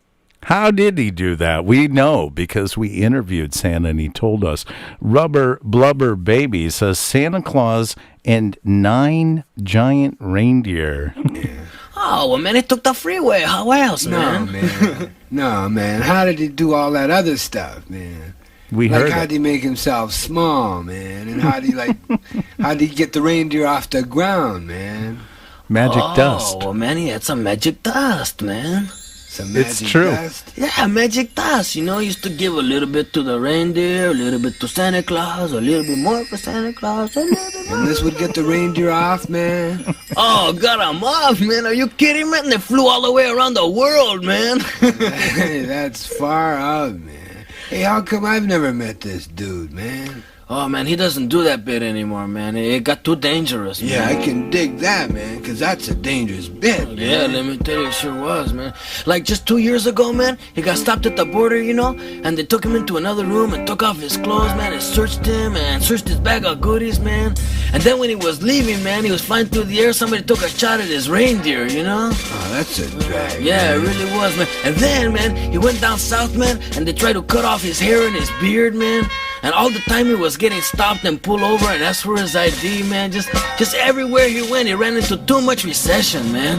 How did he do that? We know because we interviewed Santa and he told us. Rubber Blubber Baby says Santa Claus and 9 giant reindeer. Oh, well, man, he took the freeway. How else, No, man? man. No, man. How did he do all that other stuff, man? We Like, heard how'd it. he make himself small, man? And how'd he get the reindeer off the ground, man? Magic Oh, dust. well, man, he had some magic dust, man. Some It's magic true. dust? Yeah, magic dust. You know, he used to give a little bit to the reindeer, a little bit to Santa Claus, a little bit more for Santa Claus, a little bit more. And this would get the reindeer off, man? Oh, got him off, man. Are you kidding, man? They flew all the way around the world, man. Hey, that's far out, man. Hey, how come I've never met this dude, man? Oh, man, he doesn't do that bit anymore, man. It got too dangerous, man. Yeah, I can dig that, man, because that's a dangerous bit, man. Yeah, let me tell you, it sure was, man. Like just 2 years ago, man, he got stopped at the border, you know, and they took him into another room and took off his clothes, man, and searched him and searched his bag of goodies, man. And then when he was leaving, man, he was flying through the air, somebody took a shot at his reindeer, you know? Oh, that's a drag. Yeah, it really was, man. And then, man, he went down south, man, and they tried to cut off his hair and his beard, man. And all the time he was getting stopped and pulled over and asked for his ID, man. Just everywhere he went, he ran into too much recession, man.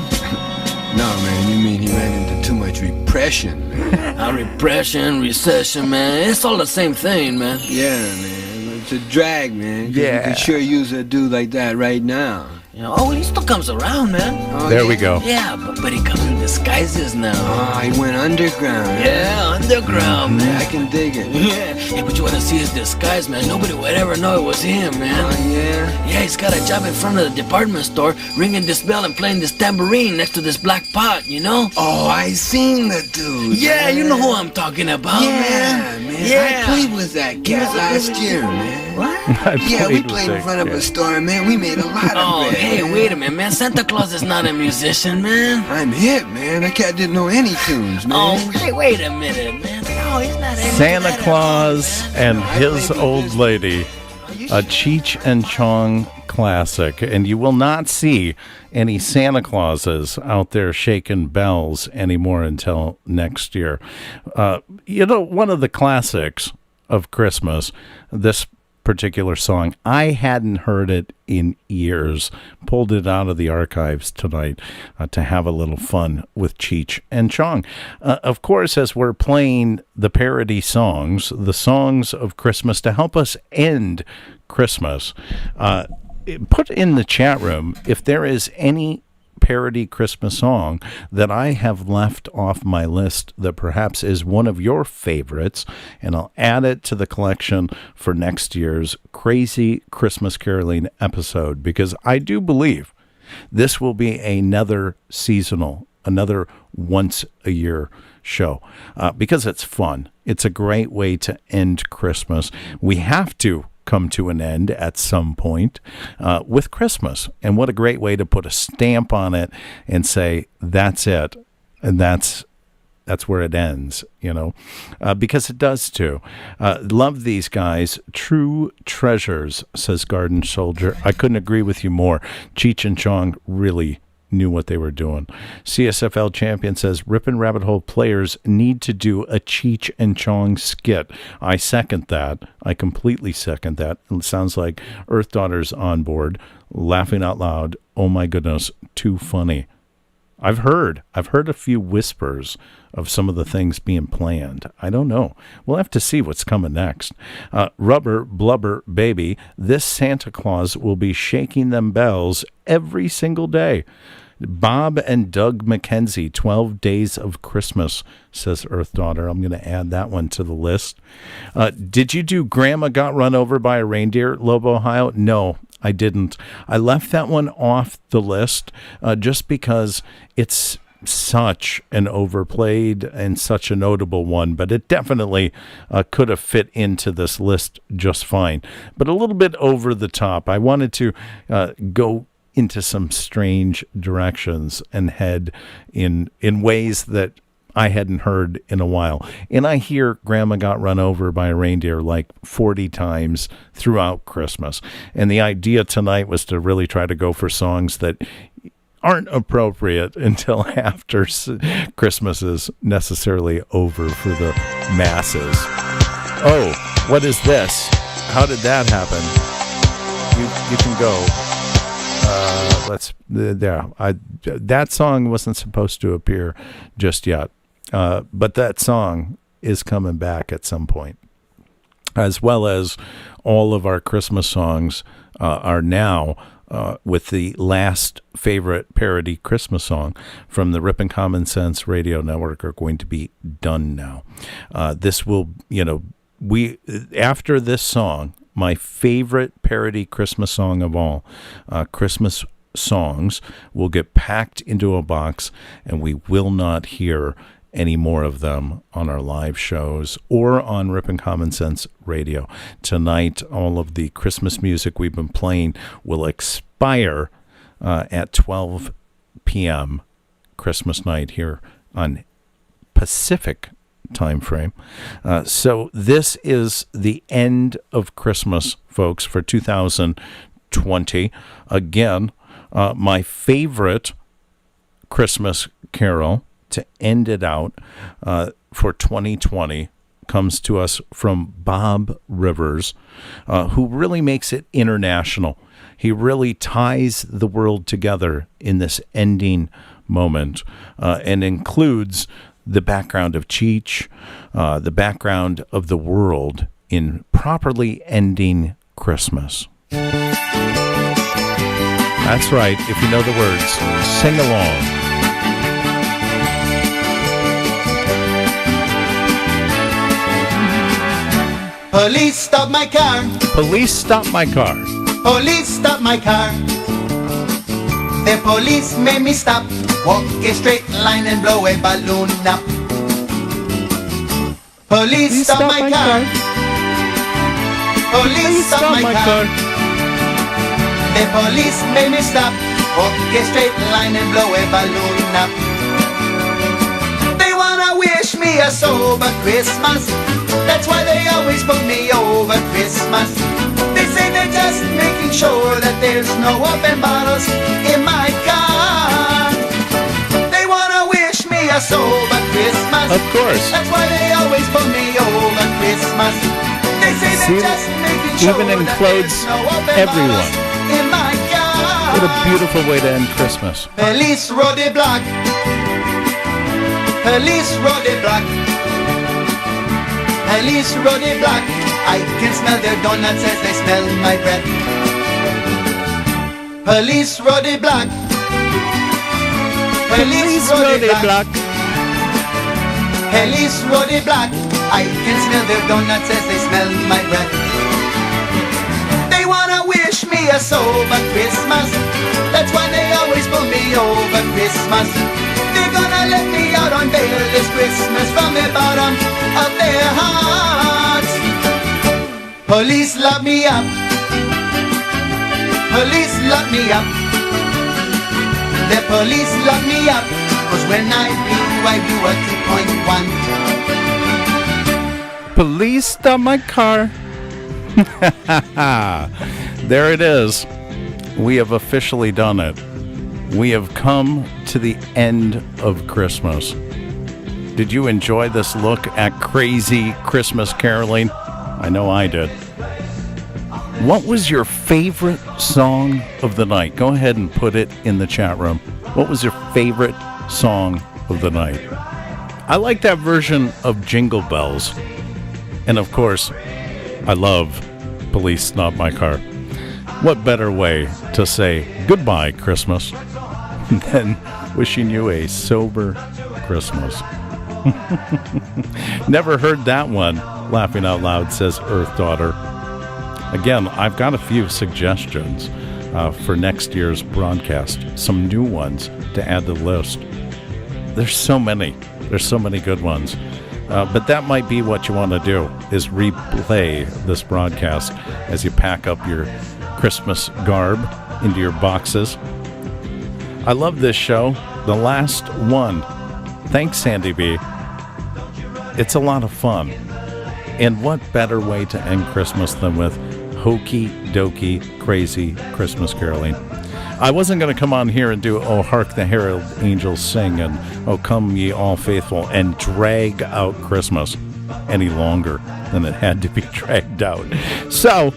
No, man, you mean he ran into too much repression, man. Repression, recession, man. It's all the same thing, man. Yeah, man. It's a drag, man. 'Cause Yeah. We could sure use a dude like that right now. You know, oh, he still comes around, man. Oh, There yeah? we go. Yeah, but he comes in disguises now. Oh, he went underground. Yeah, underground, Yeah, man. I can dig it. Yeah, but you ought to see his disguise, man. Nobody would ever know it was him, man. Oh, yeah? Yeah, he's got a job in front of the department store, ringing this bell and playing this tambourine next to this black pot, you know? Oh, I seen the dude. Yeah, man. you know who I'm talking about, Yeah, man. man. Yeah. I played with that cat last year, man. What? Yeah, we played in front of a store, man. We made a lot of Oh, bread. hey, wait a minute, man. Santa Claus is not a musician, man. I'm hip, man. That cat didn't know any tunes, man. Oh, hey, wait a minute, man. No, he's not any Santa good at all, Claus man. and his old lady. A Cheech and Chong classic. And you will not see any Santa Clauses out there shaking bells anymore until next year. One of the classics of Christmas, this particular song, I hadn't heard it in years. Pulled it out of the archives tonight to have a little fun with Cheech and Chong. Of course, as we're playing the parody songs, the songs of Christmas to help us end Christmas, put in the chat room if there is any parody Christmas song that I have left off my list that perhaps is one of your favorites, and I'll add it to the collection for next year's Crazy Christmas Caroling episode, because I do believe this will be another seasonal, another once-a-year show, because it's fun. It's a great way to end Christmas. We have to come to an end at some point with Christmas. And what a great way to put a stamp on it and say, that's it. And that's where it ends, because it does too. Love these guys. True treasures, says Garden Soldier. I couldn't agree with you more. Cheech and Chong really knew what they were doing. CSFL Champion says Ripon Rabbit Hole players need to do a Cheech and Chong skit. I second that. I completely second that. It sounds like Earth Daughter's on board, laughing out loud. Oh my goodness, too funny. I've heard a few whispers of some of the things being planned. I don't know. We'll have to see what's coming next. Rubber Blubber Baby, this Santa Claus will be shaking them bells every single day. Bob and Doug McKenzie, 12 Days of Christmas, says Earth Daughter. I'm going to add that one to the list. Did you do Grandma Got Run Over by a Reindeer, Lobo, Ohio? No, I didn't. I left that one off the list just because it's such an overplayed and such a notable one, but it definitely could have fit into this list just fine. But a little bit over the top. I wanted to go into some strange directions and head in ways that I hadn't heard in a while. And I hear Grandma Got Run Over by a Reindeer like 40 times throughout Christmas. And the idea tonight was to really try to go for songs that aren't appropriate until after Christmas is necessarily over for the masses. Oh, what is this? How did that happen? You can go. That song wasn't supposed to appear just yet, but that song is coming back at some point, as well as all of our Christmas songs are now with the last favorite parody Christmas song from the Ripon Common Sense Radio Network are going to be done now. This will, after this song, my favorite parody Christmas song of all, Christmas songs, will get packed into a box, and we will not hear any more of them on our live shows or on Ripon Common Sense Radio. Tonight, all of the Christmas music we've been playing will expire at 12 p.m. Christmas night here on Pacific time frame. So this is the end of Christmas, folks, for 2020. Again, my favorite Christmas carol to end it out for 2020 comes to us from Bob Rivers, who really makes it international. He really ties the world together in this ending moment and includes the background of Cheech, the background of the world in properly ending Christmas. That's right. If you know the words, sing along. Police stop my car. Police stop my car. Police stop my car. The police made me stop. Walk a straight line and blow a balloon up. Police stop my car. Police stop my car. The police made me stop. Walk a straight line and blow a balloon up. They wanna wish me a sober Christmas. That's why they always put me over Christmas. They say they're just making sure that there's no open bottles in my car. They wanna wish me a sober Christmas. Of course. That's why they always put me over Christmas. They say they're just making sure even that includes there's no open everyone. bottles in my car. What a beautiful way to end Christmas. Police road the block. Police road the block. Police road the block. I can smell their donuts as they smell my breath. Police road the block. Police road the block. Police road the block. I can smell their donuts as they smell my breath. They wanna wish me a sober Christmas. That's why they always pull me over Christmas. They're gonna let me out on bail this Christmas from the bottom of their hearts. Police lock me up. Police lock me up. The police lock me up. 'Cause when I blew a 2.1. Police stopped my car. There it is. We have officially done it. We have come to the end of Christmas. Did you enjoy this look at crazy Christmas caroling? I know I did. What was your favorite song of the night? Go ahead and put it in the chat room. What was your favorite song of the night? I like that version of Jingle Bells. And of course, I love Police Stop My Car. What better way to say goodbye, Christmas, than wishing you a sober Christmas? Never heard that one. Laughing out loud, says Earth Daughter. Again, I've got a few suggestions for next year's broadcast. Some new ones to add to the list. There's so many. There's so many good ones. But that might be what you want to do, is replay this broadcast as you pack up your Christmas garb into your boxes. I love this show. The last one. Thanks, Sandy B. It's a lot of fun. And what better way to end Christmas than with hokey dokey crazy Christmas caroling? I wasn't going to come on here and do "Oh Hark the Herald Angels Sing" and "Oh Come Ye All Faithful" and drag out Christmas any longer than it had to be dragged out. So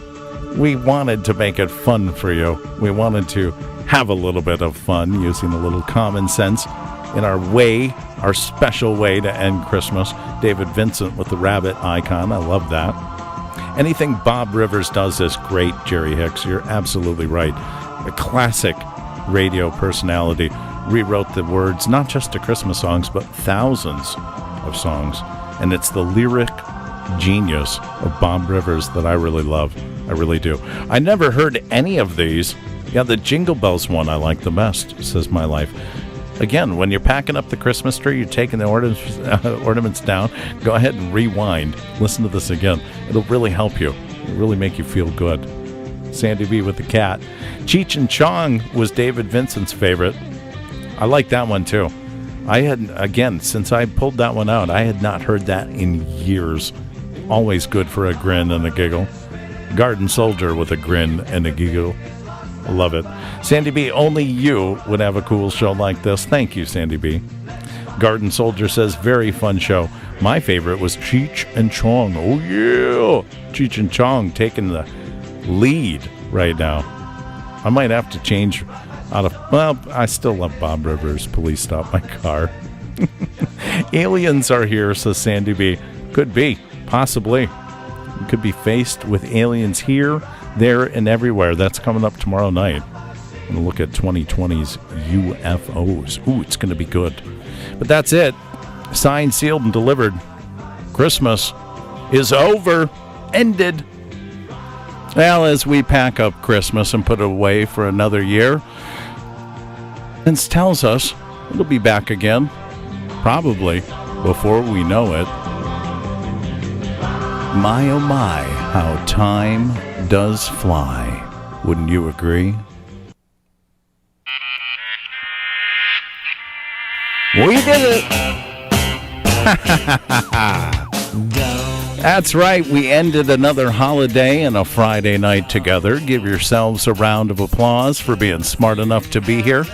we wanted to make it fun for you. We wanted to have a little bit of fun using a little common sense in our way, our special way to end Christmas. David Vincent with the rabbit icon. I love that. Anything Bob Rivers does is great, Jerry Hicks. You're absolutely right. A classic radio personality. Rewrote the words, not just to Christmas songs, but thousands of songs. And it's the lyric genius of Bob Rivers that I really love. I really do. I never heard any of these. Yeah, the Jingle Bells one I like the best, says My Life. Again, when you're packing up the Christmas tree, you're taking the ornaments down, go ahead and rewind. Listen to this again. It'll really help you. It'll really make you feel good. Sandy B with the cat. Cheech and Chong was David Vincent's favorite. I like that one too. I had, again, since I pulled that one out, I had not heard that in years. Always good for a grin and a giggle. Garden Soldier with a grin and a giggle. I love it. Sandy B, only you would have a cool show like this. Thank you, Sandy B. Garden Soldier says, very fun show. My favorite was Cheech and Chong. Oh, yeah. Cheech and Chong taking the lead right now. I might have to change out of, well, I still love Bob Rivers. Police Stop My Car. Aliens are here, says Sandy B. Could be. Possibly. We could be faced with aliens here, there, and everywhere. That's coming up tomorrow night. I'm going to look at 2020's UFOs. Ooh, it's going to be good. But that's it. Signed, sealed, and delivered. Christmas is over. Ended. Well, as we pack up Christmas and put it away for another year, Vince tells us it'll be back again, probably before we know it. My oh my, how time does fly. Wouldn't you agree? We did it! Don't That's right. We ended another holiday and a Friday night together. Give yourselves a round of applause for being smart enough to be here.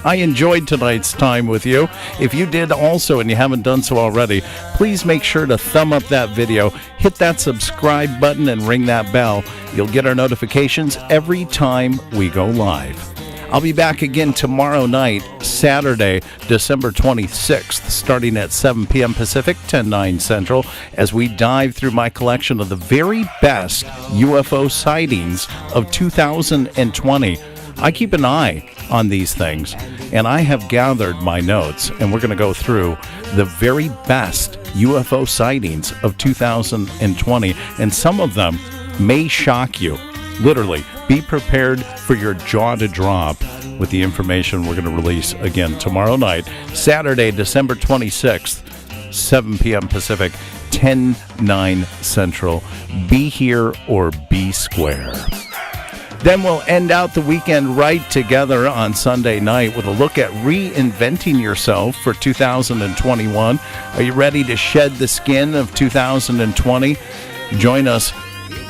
I enjoyed tonight's time with you. If you did also and you haven't done so already, please make sure to thumb up that video, hit that subscribe button, and ring that bell. You'll get our notifications every time we go live. I'll be back again tomorrow night, Saturday, December 26th, starting at 7 p.m. Pacific, 10/9 Central, as we dive through my collection of the very best UFO sightings of 2020. I keep an eye on these things, and I have gathered my notes, and we're going to go through the very best UFO sightings of 2020, and some of them may shock you. Literally, be prepared for your jaw to drop with the information we're going to release again tomorrow night, Saturday, December 26th, 7 p.m. Pacific, 10/9 Central. Be here or be square. Then we'll end out the weekend right together on Sunday night with a look at reinventing yourself for 2021. Are you ready to shed the skin of 2020? Join us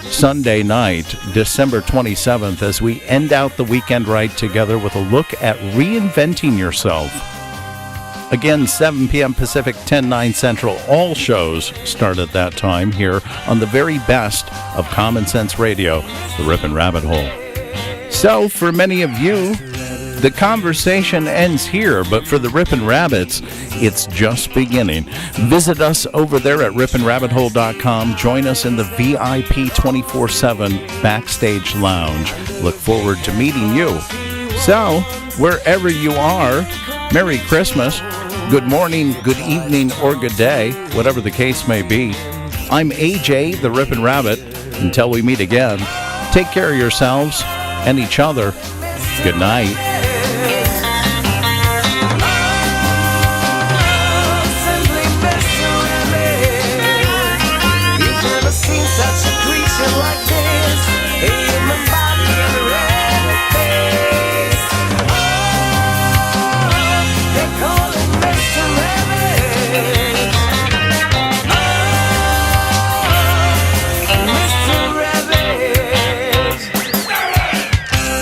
Sunday night, December 27th, as we end out the weekend right together with a look at reinventing yourself. Again, 7 p.m. Pacific, 10/9 Central. All shows start at that time here on the very best of Common Sense Radio, the Ripon Rabbit Hole. So, for many of you, the conversation ends here, but for the Ripon Rabbits, it's just beginning. Visit us over there at riponrabbithole.com. Join us in the VIP 24/7 Backstage Lounge. Look forward to meeting you. So, wherever you are, Merry Christmas, good morning, good evening, or good day, whatever the case may be. I'm AJ, the Ripon Rabbit. Until we meet again, take care of yourselves and each other. Good night.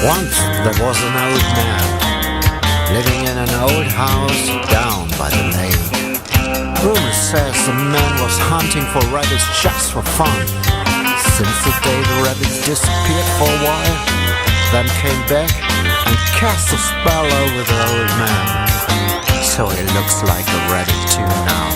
Once there was an old man living in an old house down by the lake. Rumor says the man was hunting for rabbits just for fun. Since the day the rabbits disappeared for a while, then came back and cast a spell over the old man. So he looks like a rabbit too now.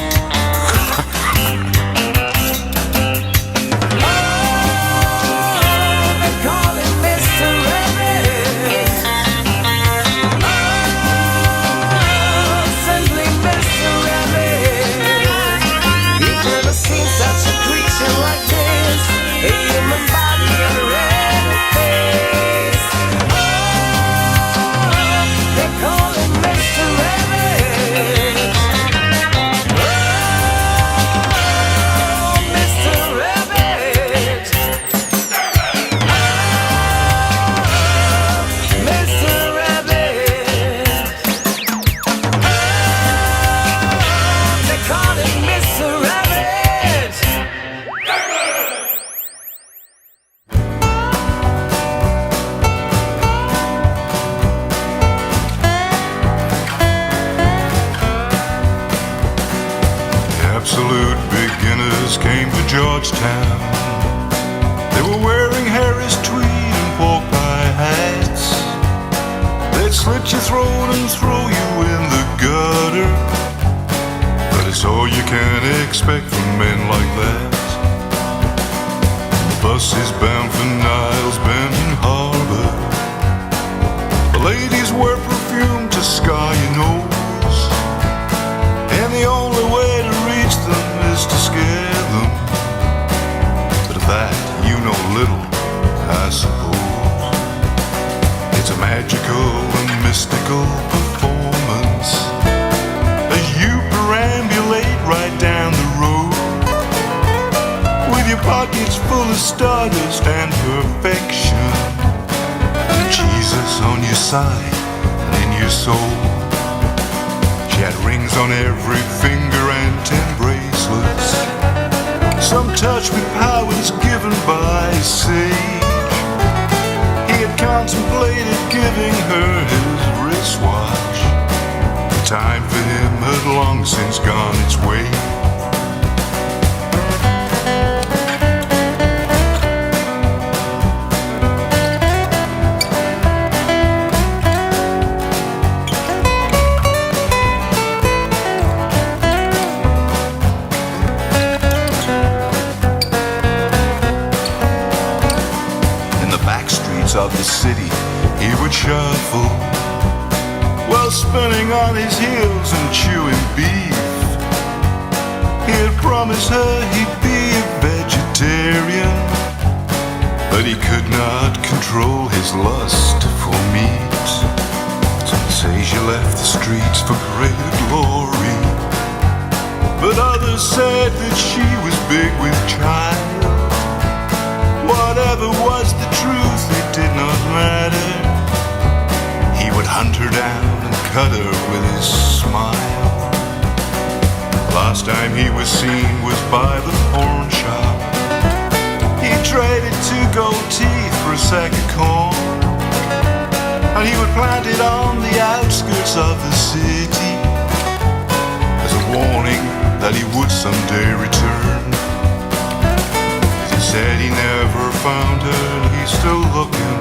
Absolute beginners came to Georgetown. They were wearing Harris tweed and pork pie hats. They'd slit your throat and throw you in the gutter. But it's all you can expect from men like that. The bus is bound for Niles Bend and Harbor. The ladies wear perfume to scar your nose, and the only way to reach them is to scare them. But of that you know little, I suppose. It's a magical and mystical performance as you perambulate right down the road, with your pockets full of stardust and perfection, and Jesus on your side and in your soul. She had rings on every finger and 10 bracelets, some touch with powers given by a sage. He had contemplated giving her his wristwatch. Time for him had long since gone its way. Of the city he would shuffle, while spinning on his heels and chewing beef. He had promised her he'd be a vegetarian, but he could not control his lust for meat. Since Asia left the streets for greater glory, but others said that she was big with child. Whatever was the truth, it did not matter. He would hunt her down and cut her with his smile. Last time he was seen was by the pawn shop. He traded 2 gold teeth for a sack of corn, and he would plant it on the outskirts of the city as a warning that he would someday return. Said he never found her, he's still looking.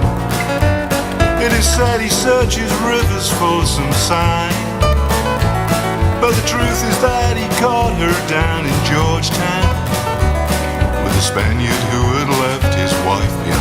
It is said he searches rivers for some sign, but the truth is that he caught her down in Georgetown with a Spaniard who had left his wife behind.